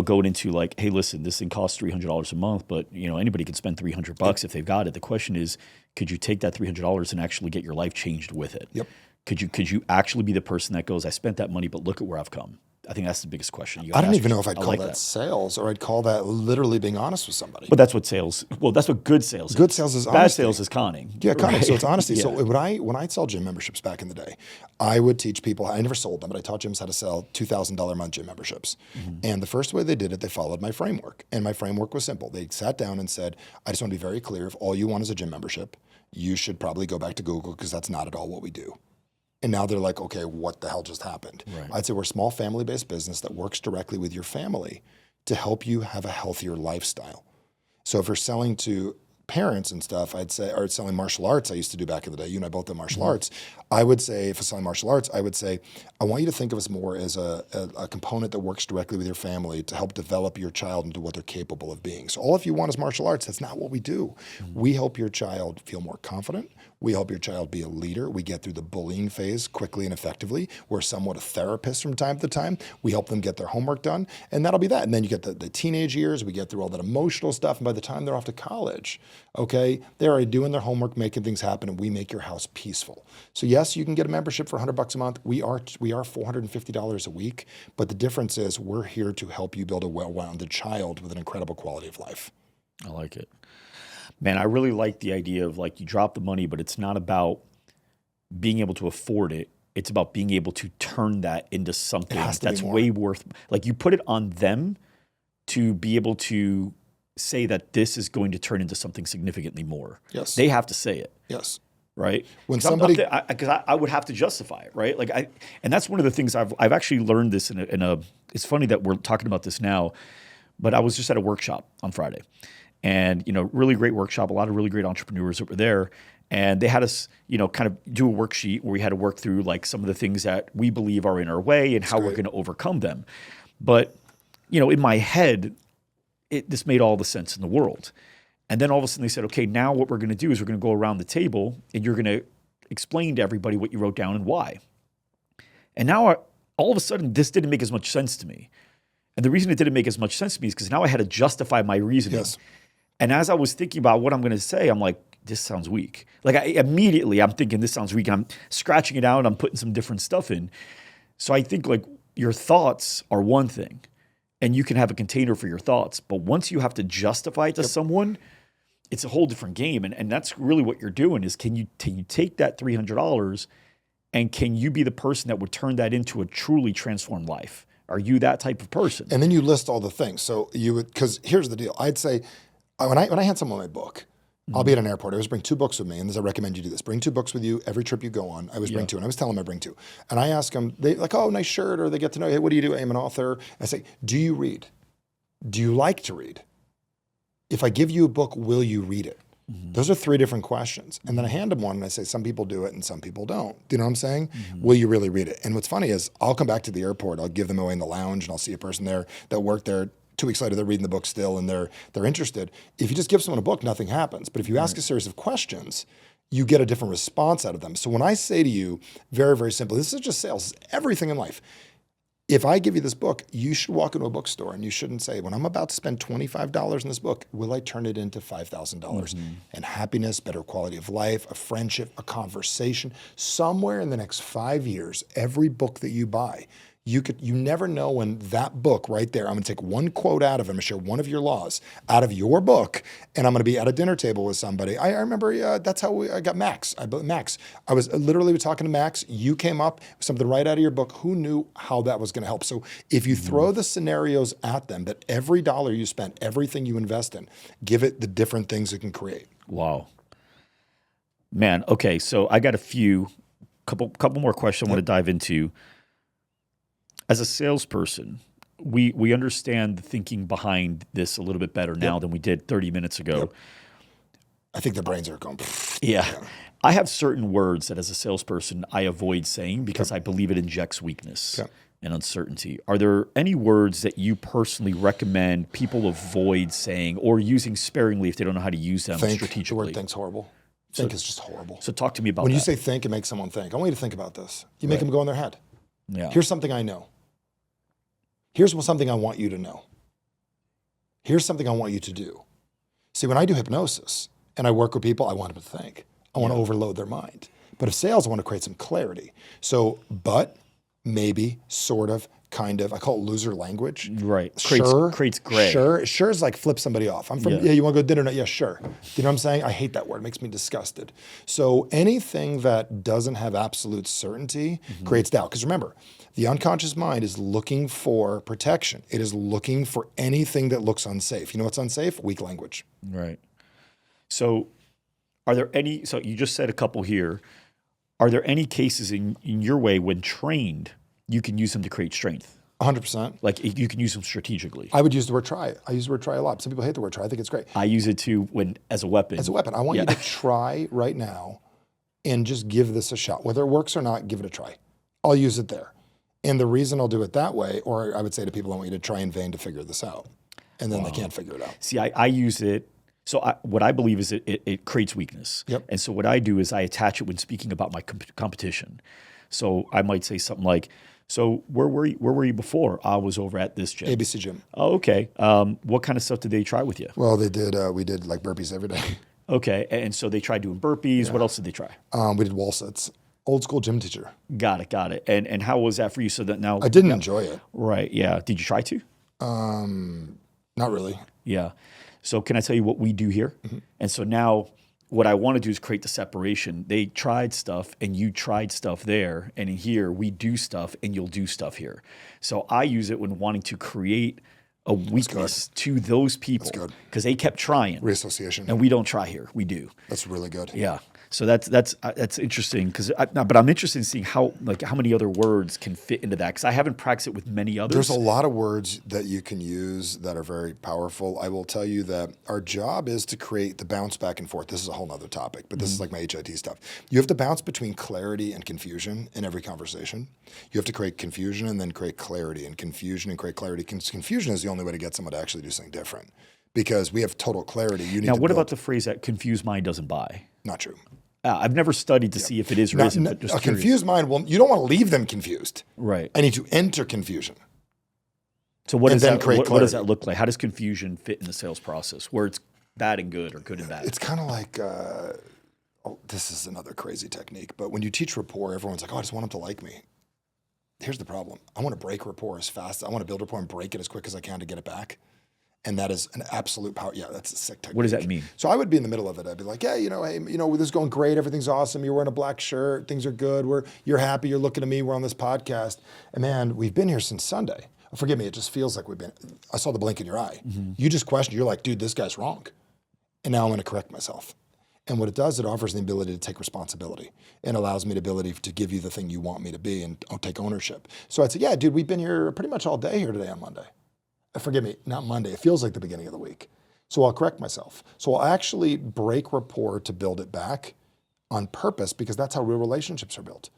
Going into like, hey, listen, this thing costs $300 a month, but anybody can spend $300 if they've got it. The question is, could you take that $300 and actually get your life changed with it? Yep. Could you actually be the person that goes, I spent that money, but look at where I've come? I think that's the biggest question. I don't even know if I'd call that sales or I'd call that literally being honest with somebody. But that's what sales. Well, that's what good sales. Good sales is bad honesty. sales is conning. Yeah, conning. Right? So it's honesty. Yeah. So when I'd sell gym memberships back in the day, I would teach people. I never sold them, but I taught gyms how to sell $2,000 a month gym memberships. Mm-hmm. And the first way they did it, they followed my framework. And my framework was simple. They sat down and said, I just want to be very clear. If all you want is a gym membership, you should probably go back to Google because that's not at all what we do. And now they're like, okay, what the hell just happened? Right. I'd say we're a small family-based business that works directly with your family to help you have a healthier lifestyle. So if you're selling to parents and stuff, I'd say, or selling martial arts, I used to do back in the day, you and I both did martial arts. I would say, if I'm selling martial arts, I would say, I want you to think of us more as a component that works directly with your family to help develop your child into what they're capable of being. So all if you want is martial arts, that's not what we do. We help your child feel more confident. We help your child be a leader. We get through the bullying phase quickly and effectively. We're somewhat a therapist from time to time. We help them get their homework done, and that'll be that. And then you get the teenage years. We get through all that emotional stuff, and by the time they're off to college, okay, they're already doing their homework, making things happen, and we make your house peaceful. So yes, you can get a membership for $100 a month. We are $450 a week, but the difference is we're here to help you build a well-rounded child with an incredible quality of life. I like it. Man, I really like the idea of like you drop the money, but it's not about being able to afford it. It's about being able to turn that into something that's way worth. Like you put it on them to be able to say that this is going to turn into something significantly more. Yes. They have to say it. Yes. right? When 'Cause somebody, because I would have to justify it, right? Like and that's one of the things I've actually learned this in a. It's funny that we're talking about this now, but I was just at a workshop on Friday, and really great workshop, a lot of really great entrepreneurs that were there, and they had us, kind of do a worksheet where we had to work through like some of the things that we believe are in our way and how we're going to overcome them. But in my head, this made all the sense in the world. And then all of a sudden they said, okay, now what we're going to do is we're going to go around the table and you're going to explain to everybody what you wrote down and why. And now all of a sudden this didn't make as much sense to me. And the reason it didn't make as much sense to me is because now I had to justify my reasoning. yes, And as I was thinking about what I'm going to say, I'm like, this sounds weak. Like immediately I'm thinking this sounds weak. I'm scratching it out. I'm putting some different stuff in. So I think like your thoughts are one thing and you can have a container for your thoughts. But once you have to justify it to someone, it's a whole different game. And that's really what you're doing is can you take that $300 and can you be the person that would turn that into a truly transformed life? Are you that type of person? and then you list all the things. So you would, because here's the deal. I'd say when I hand someone my book, I'll be at an airport. I always bring 2 books with me, and I recommend you do this. Bring 2 books with you every trip you go on. I always bring 2, and I always tell them I bring 2. And I ask them, they like, oh, nice shirt, or they get to know, hey, what do you do? I'm an author. I say, do you read? Do you like to read? If I give you a book, will you read it? Those are 3 different questions. And then I hand them one, and I say, some people do it, and some people don't. Do you know what I'm saying? Will you really read it? And what's funny is I'll come back to the airport. I'll give them away in the lounge, and I'll see a person there that worked there. 2 weeks later, they're reading the book still, and they're interested. If you just give someone a book, nothing happens. But if you ask a series of questions, you get a different response out of them. So when I say to you, very, very simply, this is just sales, this is everything in life. If I give you this book, you should walk into a bookstore and you shouldn't say, when I'm about to spend $25 in this book, will I turn it into $5,000? And happiness, better quality of life, a friendship, a conversation. Somewhere in the next 5 years, every book that you buy, you never know when that book right there, I'm going to take one quote out of it, I'm going to share one of your laws out of your book, and I'm going to be at a dinner table with somebody. I remember that's how I got Max. I was literally talking to Max. You came up with something right out of your book. Who knew how that was going to help? So if you throw the scenarios at them, that every dollar you spend, everything you invest in, give it the different things it can create. Wow. Man, okay, so I got couple more questions I want to dive into. As a salesperson, we understand the thinking behind this a little bit better now than we did 30 minutes ago. I think the brains are going. Yeah. I have certain words that as a salesperson I avoid saying because I believe it injects weakness and uncertainty. Are there any words that you personally recommend people avoid saying or using sparingly if they don't know how to use them strategically? The word think's horrible. Think is just horrible. So talk to me about when that. you say think, it makes someone think. I want you to think about this. You make them go in their head. Yeah. Here's something I know. Here's something I want you to know. Here's something I want you to do. See, when I do hypnosis and I work with people, I want them to think. I want to overload their mind. But if sales, I want to create some clarity. So, but, maybe, sort of, kind of, I call it loser language. Right. Creates gray. Sure is like flip somebody off. I'm from, you want to go to dinner night? Yeah, sure. You know what I'm saying? I hate that word. It makes me disgusted. So anything that doesn't have absolute certainty creates doubt. Because remember, the unconscious mind is looking for protection. It is looking for anything that looks unsafe. You know what's unsafe? Weak language. Right. So are there any, so you just said a couple here. Are there any cases in your way when trained, you can use them to create strength? 100%. Like you can use them strategically. I would use the word try. I use the word try a lot. Some people hate the word try. I think it's great. I use it too as a weapon. As a weapon. I want you to try right now and just give this a shot. Whether it works or not, give it a try. I'll use it there. And the reason I'll do it that way, or I would say to people, I want you to try in vain to figure this out. And then they can't figure it out. See, I use it. So what I believe is it creates weakness. Yep. And so what I do is I attach it when speaking about my competition. So I might say something like, so where were you before? I was over at this gym. ABC gym. Oh, okay. What kind of stuff did they try with you? Well, they did. We did like burpees every day. Okay. And so they tried doing burpees. Yeah. What else did they try? We did wall sits. Old school gym teacher. Got it. And how was that for you? So that now I didn't enjoy it. Right. Yeah. Did you try to? Not really. Yeah. So can I tell you what we do here? Mm-hmm. And so now what I want to do is create the separation. They tried stuff and you tried stuff there. And in here, we do stuff and you'll do stuff here. So I use it when wanting to create a weakness to those people because they kept trying. Reassociation. And we don't try here. We do. That's really good. Yeah. So that's interesting because, but I'm interested in seeing how many other words can fit into that because I haven't practiced it with many others. There's a lot of words that you can use that are very powerful. I will tell you that our job is to create the bounce back and forth. This is a whole nother topic, but this is like my HIT stuff. You have to bounce between clarity and confusion in every conversation. You have to create confusion and then create clarity, and confusion and create clarity. Confusion is the only way to get someone to actually do something different because we have total clarity. You need Now, to what build. about the phrase that confused mind doesn't buy? Not true. I've never studied to see if it is or isn't, but just A curious. confused mind, well, you don't want to leave them confused. Right. I need to enter confusion. So what And does then that create what does clarity. that look like? How does confusion fit in the sales process where it's bad and good or good and bad? It's kind of like, this is another crazy technique, but when you teach rapport, everyone's like, oh, I just want them to like me. Here's the problem. I want to break rapport as fast. I want to build rapport and break it as quick as I can to get it back. And that is an absolute power. Yeah, that's a sick technique. What does that mean? So I would be in the middle of it. I'd be like, yeah, hey, this is going great. Everything's awesome. You're wearing a black shirt. Things are good. You're happy. You're looking at me. We're on this podcast. And man, we've been here since Sunday. Forgive me. It just feels like I saw the blink in your eye. Mm-hmm. You just questioned. You're like, dude, this guy's wrong. And now I'm going to correct myself. And what it does, it offers the ability to take responsibility and allows me the ability to give you the thing you want me to be and take ownership. So I'd say, yeah, dude, we've been here pretty much all day here today on Monday. Forgive me, not Monday. It feels like the beginning of the week. So I'll correct myself. So I'll actually break rapport to build it back on purpose because that's how real relationships are built.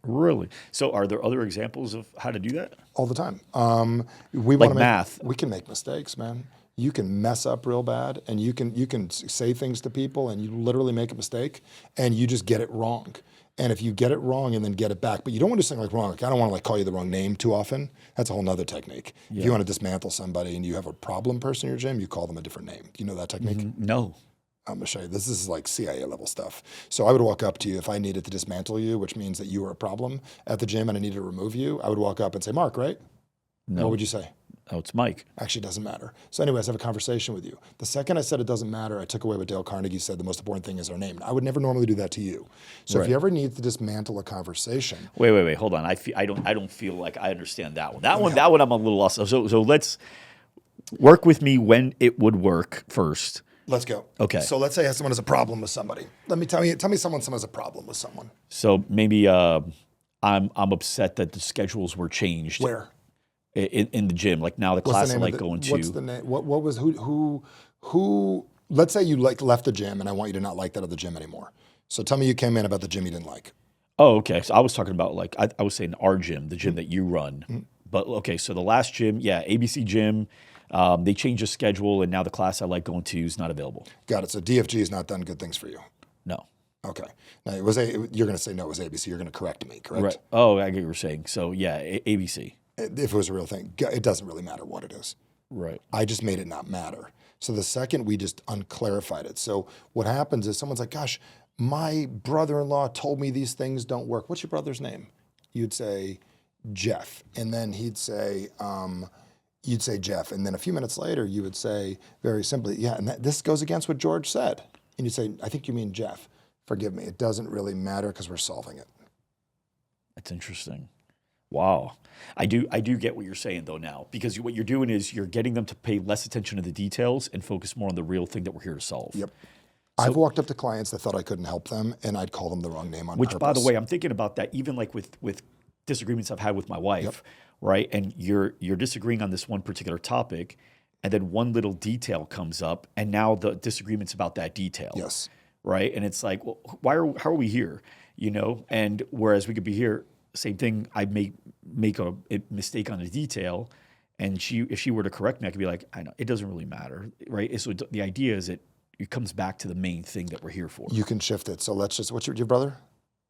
Really? So are there other examples of how to do that? All the time. Math. We can make mistakes, man. You can mess up real bad and you can say things to people and you literally make a mistake and you just get it wrong. And if you get it wrong and then get it back, but you don't want to do something like wrong. Like I don't want to call you the wrong name too often. That's a whole nother technique. Yeah. If you want to dismantle somebody and you have a problem person in your gym, you call them a different name. Do you know that technique? Mm-hmm. No. I'm going to show you. This is like CIA level stuff. So I would walk up to you if I needed to dismantle you, which means that you were a problem at the gym and I needed to remove you. I would walk up and say, Mark, right? No. What would you say? Oh, it's Mike. Actually, it doesn't matter. So anyways, I have a conversation with you. The second I said it doesn't matter, I took away what Dale Carnegie said, the most important thing is our name. I would never normally do that to you. So if you ever need to dismantle a conversation. Wait, hold on. I don't feel like I understand that one. That one I'm a little lost. So let's work with me when it would work first. Let's go. Okay. So let's say someone has a problem with somebody. Tell me someone has a problem with someone. So maybe I'm upset that the schedules were changed. Where? In the gym, like now the class I like going to. What's the name? What was who? Let's say you left the gym, and I want you to not like that other gym anymore. So tell me you came in about the gym you didn't like. Oh, okay. So I was talking about I was saying our gym, the gym that you run. Mm-hmm. But okay, so the last gym, ABC gym, they changed the schedule, and now the class I like going to is not available. Got it. So DFG has not done good things for you. No. Okay. Now you're going to say no, it was ABC. You're going to correct me, correct? Right. Oh, I get what you're saying. So yeah, ABC. If it was a real thing, it doesn't really matter what it is. Right. I just made it not matter. So the second we just unclarified it. So what happens is someone's like, gosh, my brother-in-law told me these things don't work. What's your brother's name? You'd say Jeff. And then you'd say Jeff. And then a few minutes later, you would say very simply, yeah, and this goes against what George said. And you'd say, I think you mean Jeff. Forgive me. It doesn't really matter because we're solving it. That's interesting. Wow. I do get what you're saying though now, because what you're doing is you're getting them to pay less attention to the details and focus more on the real thing that we're here to solve. Yep. So, I've walked up to clients that thought I couldn't help them and I'd call them the wrong name on purpose. Which, by the way, I'm thinking about that even like with disagreements I've had with my wife, right? And you're disagreeing on this one particular topic and then one little detail comes up and now the disagreement's about that detail. Yes. Right? And it's like, well, how are we here? And whereas we could be here, same thing, I make a mistake on a detail, and if she were to correct me, I could be like, I know, it doesn't really matter, right? So the idea is it comes back to the main thing that we're here for. You can shift it. So let's what's your brother?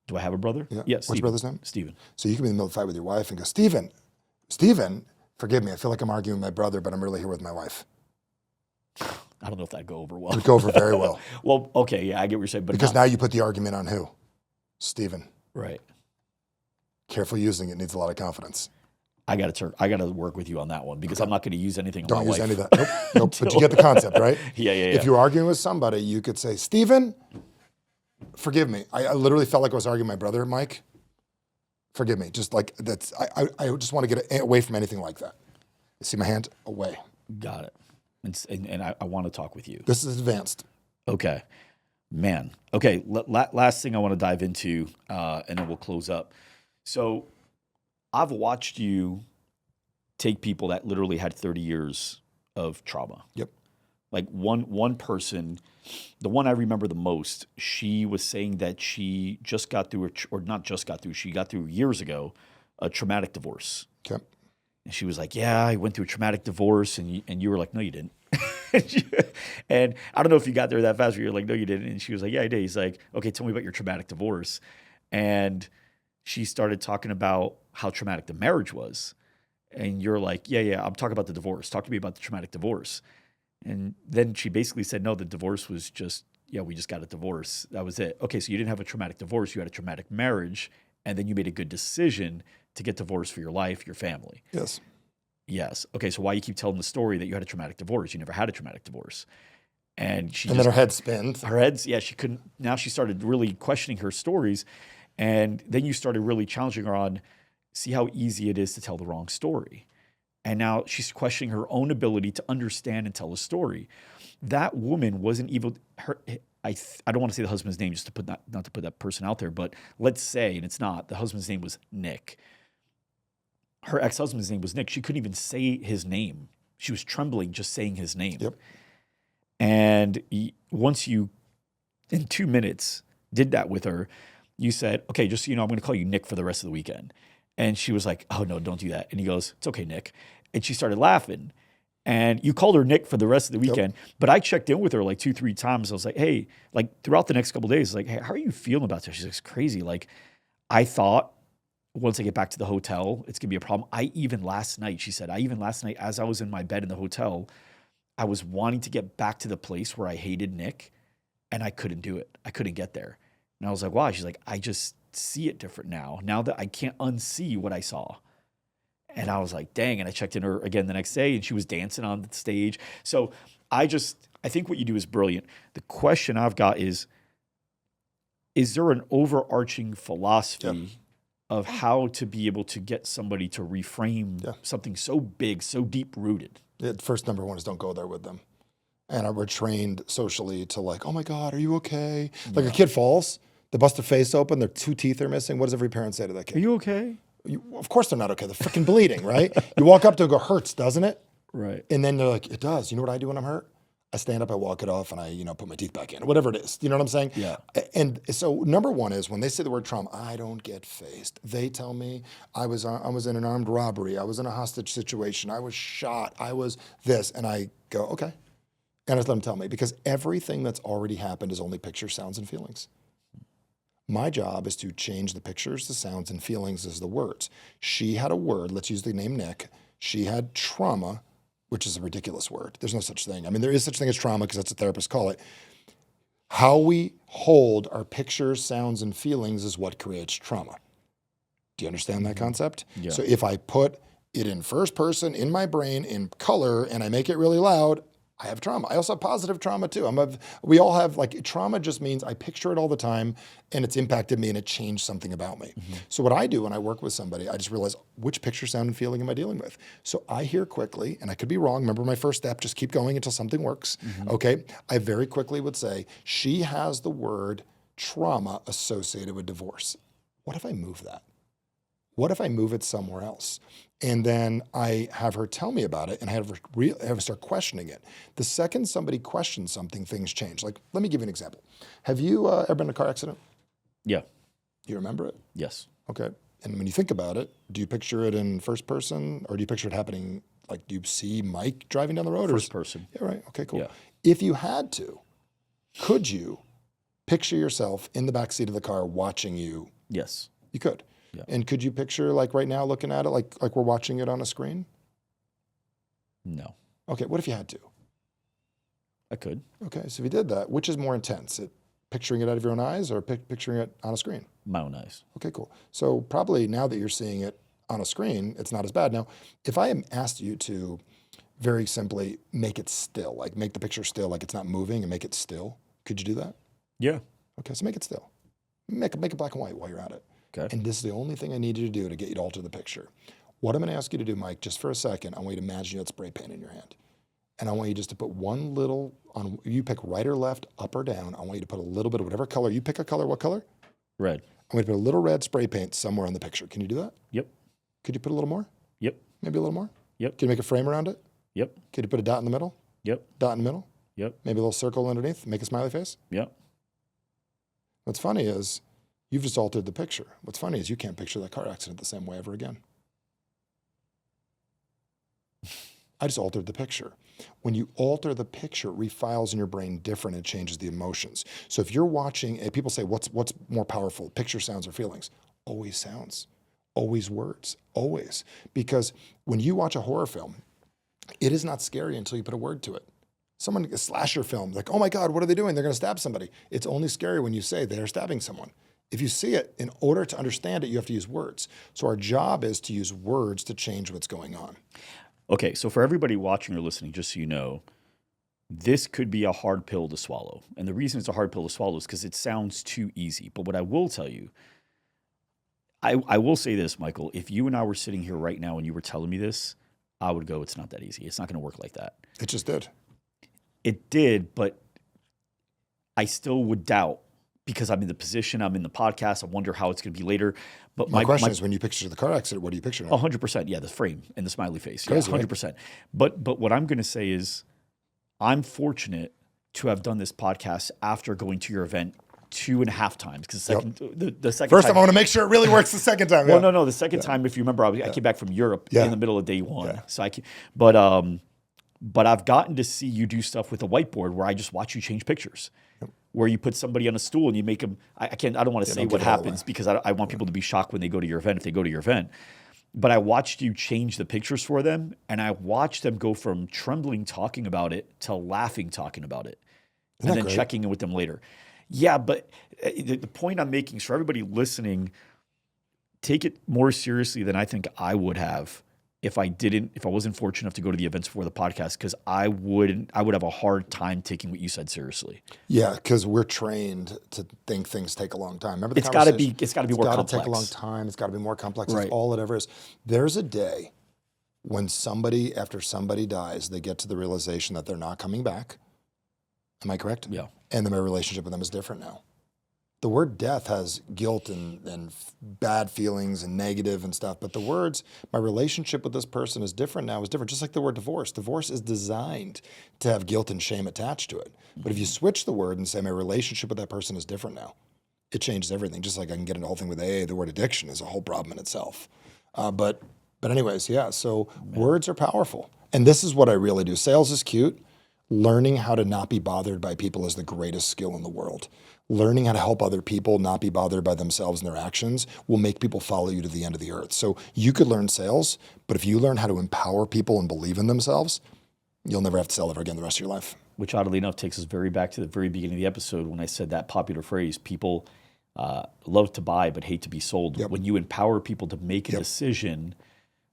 Do I have a brother? Yeah. Yes. What's your brother's name? Steven. So you can be in the middle of a fight with your wife and go, Steven, forgive me, I feel like I'm arguing with my brother, but I'm really here with my wife. I don't know if that'd go over well. It would go over very well. Well, okay, yeah, I get what you're saying. But because now you put the argument on who? Steven. Right. Careful using it. Needs a lot of confidence. I got to work with you on that one because I'm not going to use anything on my wife. Don't use any of that. Nope. But you get the concept, right? Yeah. If you're arguing with somebody, you could say, Steven, forgive me. I literally felt like I was arguing with my brother, Mike. Forgive me. Just like that's. I just want to get away from anything like that. You see my hand? Away. Got it. And I want to talk with you. This is advanced. Okay. Man. Okay. Last thing I want to dive into, and then we'll close up. So I've watched you take people that literally had 30 years of trauma. Yep. Like one person, the one I remember the most, she was saying that she just got through, or not just got through, she got through years ago, a traumatic divorce. Okay. And she was like, yeah, I went through a traumatic divorce. And you were like, no, you didn't. And I don't know if you got there that fast, but you're like, no, you didn't. And she was like, yeah, I did. He's like, okay, tell me about your traumatic divorce. And she started talking about how traumatic the marriage was. And you're like, yeah, I'm talking about the divorce. Talk to me about the traumatic divorce. And then she basically said, no, the divorce was just, yeah, we just got a divorce. That was it. Okay, so you didn't have a traumatic divorce. You had a traumatic marriage. And then you made a good decision to get divorced for your life, your family. Yes. Yes. Okay, so why you keep telling the story that you had a traumatic divorce? You never had a traumatic divorce. And Then her head spins. her head's, yeah, she couldn't, now she started really questioning her stories. And then you started really challenging her on, see how easy it is to tell the wrong story. And now she's questioning her own ability to understand and tell a story. That woman wasn't even her. I don't want to say the husband's name just to put not to put that person out there, but let's say, and it's not, the husband's name was Nick. Her ex-husband's name was Nick. She couldn't even say his name. She was trembling just saying his name. Yep. And once you, in 2 minutes, did that with her, you said, okay, just so you know, I'm going to call you Nick for the rest of the weekend. And she was like, oh, no, don't do that. And he goes, it's okay, Nick. And she started laughing. And you called her Nick for the rest of the weekend. Yep. But I checked in with her like 2-3 times. I was like, hey, like throughout the next couple of days, like, hey, how are you feeling about this? She's like, it's crazy. Like, I thought once I get back to the hotel, it's going to be a problem. She said, as I was in my bed in the hotel, I was wanting to get back to the place where I hated Nick, and I couldn't do it. I couldn't get there. And I was like, why? She's like, I just see it different now that I can't unsee what I saw. And I was like, dang. And I checked in her again the next day, and she was dancing on the stage. So I think what you do is brilliant. The question I've got is there an overarching philosophy of how to be able to get somebody to reframe something so big, so deep rooted? First, number one is don't go there with them. And we're trained socially to like, oh my God, are you okay? Like a kid falls, they bust their face open, their 2 teeth are missing. What does every parent say to that kid? Are you okay? Of course they're not okay. They're freaking bleeding, right? You walk up to them and go, hurts, doesn't it? Right. And then they're like, it does. You know what I do when I'm hurt? I stand up, I walk it off, and I, put my teeth back in, whatever it is. You know what I'm saying? Yeah. And so number one is when they say the word trauma, I don't get phased. They tell me I was in an armed robbery. I was in a hostage situation. I was shot. I was this. And I go, okay. And I just let them tell me, because everything that's already happened is only pictures, sounds, and feelings. My job is to change the pictures, the sounds, and feelings as the words. She had a word, let's use the name Nick. She had trauma, which is a ridiculous word. There's no such thing. I mean, there is such thing as trauma because that's what therapists call it. How we hold our pictures, sounds, and feelings is what creates trauma. Do you understand that concept? Yeah. So if I put it in first person in my brain in color and I make it really loud, I have trauma. I also have positive trauma too. We all have, like, trauma just means I picture it all the time and it's impacted me and it changed something about me. Mm-hmm. So what I do when I work with somebody, I just realize which picture, sound, and feeling am I dealing with? So I hear quickly, and I could be wrong. Remember my first step, just keep going until something works. Mm-hmm. Okay. I very quickly would say, she has the word trauma associated with divorce. What if I move that? What if I move it somewhere else? And then I have her tell me about it, and I have her start questioning it. The second somebody questions something, things change. Like, let me give you an example. Have you ever been in a car accident? Yeah. Do you remember it? Yes. Okay. And when you think about it, do you picture it in first person, or do you picture it happening, like, do you see Mike driving down the road? First person. Yeah, right. Okay, cool. Yeah. If you had to, could you picture yourself in the back seat of the car watching you? Yes. You could. Yeah. And could you picture, like, right now looking at it, like we're watching it on a screen? No. Okay, what if you had to? I could. Okay, so if you did that, which is more intense? Picturing it out of your own eyes or picturing it on a screen? My own eyes. Okay, cool. So probably now that you're seeing it on a screen, it's not as bad. Now, if I asked you to very simply make it still, like make the picture still, like it's not moving, and make it still, could you do that? Yeah. Okay, so make it still. Make it black and white while you're at it. Okay. And this is the only thing I need you to do to get you to alter the picture. What I'm going to ask you to do, Mike, just for a second, I want you to imagine you had spray paint in your hand. And I want you just to put one little you pick right or left, up or down. I want you to put a little bit of whatever color. You pick a color. What color? Red. I want you to put a little red spray paint somewhere on the picture. Can you do that? Yep. Could you put a little more? Yep. Maybe a little more? Yep. Can you make a frame around it? Yep. Could you put a dot in the middle? Yep. Dot in the middle? Yep. Maybe a little circle underneath. Make a smiley face? Yep. What's funny is you've just altered the picture. What's funny is you can't picture that car accident the same way ever again. I just altered the picture. When you alter the picture, it refiles in your brain different and changes the emotions. So if you're watching, people say, what's more powerful, picture, sounds, or feelings? Always sounds, always words, always. Because when you watch a horror film, it is not scary until you put a word to it. Someone, a slasher film, like, oh my God, what are they doing? They're going to stab somebody. It's only scary when you say they are stabbing someone. If you see it, in order to understand it, you have to use words. So our job is to use words to change what's going on. Okay, so for everybody watching or listening, just so you know, this could be a hard pill to swallow. And the reason it's a hard pill to swallow is because it sounds too easy. But what I will tell you, I will say this, Michael, if you and I were sitting here right now and you were telling me this, I would go, it's not that easy. It's not going to work like that. It just did. It did, but I still would doubt because I'm in the position, I'm in the podcast, I wonder how it's going to be later. But my question is, when you picture the car accident, what do you picture now? 100%, yeah, the frame and the smiley face. Crazy, yeah, 100%. Right? But what I'm going to say is I'm fortunate to have done this podcast after going to your event 2.5 times. Because the second First time, I want to make sure it really works the second time. Well, no, the second time, if you remember, I came back from Europe in the middle of day one. Yeah. So but I've gotten to see you do stuff with a whiteboard where I just watch you change pictures. Where you put somebody on a stool and you make them. I don't want to say what happens because I want people to be shocked when they go to your event if they go to your event. But I watched you change the pictures for them, and I watched them go from trembling talking about it to laughing talking about it, and then checking in with them later. Yeah, but the point I'm making is for everybody listening, take it more seriously than I think I would have if I wasn't fortunate enough to go to the events before the podcast, because I would have a hard time taking what you said seriously. Yeah, because we're trained to think things take a long time. Remember the it's got to be more complex. It's got to take a long time. It's got to be more complex. Right. It's all it ever is. There's a day when after somebody dies, they get to the realization that they're not coming back. Am I correct? Yeah. And then my relationship with them is different now. The word death has guilt and bad feelings and negative and stuff, but the words, my relationship with this person is different now, is different. Just like the word divorce. Divorce is designed to have guilt and shame attached to it. But if you switch the word and say my relationship with that person is different now, it changes everything. Just like I can get into the whole thing with AA, the word addiction is a whole problem in itself. But anyways, yeah, so words are powerful. And this is what I really do. Sales is cute. Learning how to not be bothered by people is the greatest skill in the world. Learning how to help other people not be bothered by themselves and their actions will make people follow you to the end of the earth. So you could learn sales, but if you learn how to empower people and believe in themselves, you'll never have to sell ever again the rest of your life. Which oddly enough takes us very back to the very beginning of the episode when I said that popular phrase, people love to buy but hate to be sold. Yep. When you empower people to make a decision,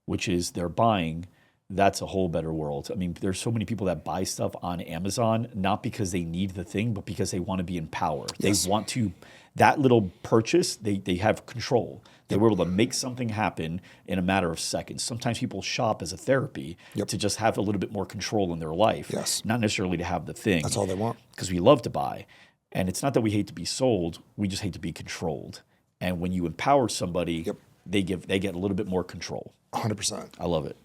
which is they're buying, that's a whole better world. I mean, there's so many people that buy stuff on Amazon, not because they need the thing, but because they want to be in power. Yes. They want to, that little purchase, they have control. They were able to make something happen in a matter of seconds. Sometimes people shop as a therapy to just have a little bit more control in their life, not necessarily to have the thing. That's all they want. Because we love to buy. And it's not that we hate to be sold, we just hate to be controlled. And when you empower somebody, they get a little bit more control. 100%. I love it.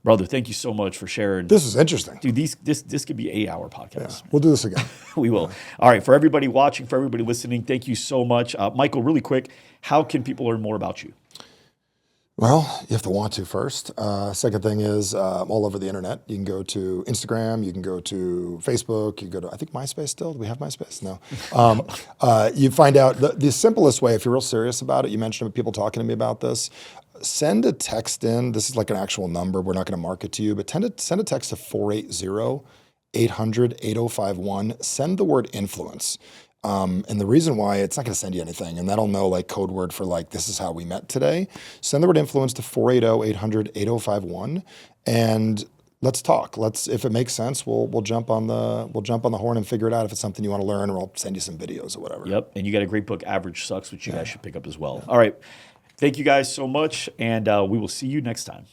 Brother, thank you so much for sharing. This is interesting. Dude, this could be an 8-hour podcast. Yeah, we'll do this again. We will. All right, for everybody watching, for everybody listening, thank you so much. Michael, really quick, how can people learn more about you? Well, you have to want to first. Second thing is all over the internet. You can go to Instagram. You can go to Facebook. You go to, I think, MySpace still. Do we have MySpace? No. You find out the simplest way, if you're real serious about it, you mentioned people talking to me about this, send a text in. This is like an actual number. We're not going to market to you, but send a text to 480-800-8051. Send the word influence. And the reason why, it's not going to send you anything, and that'll know like code word for like, this is how we met today. Send the word influence to 480-800-8051 and let's talk. If it makes sense, we'll jump on the horn and figure it out if it's something you want to learn, or I'll send you some videos or whatever. Yep. And you got a great book, Average Sucks, which you guys should pick up as well. All right. Thank you guys so much, and we will see you next time.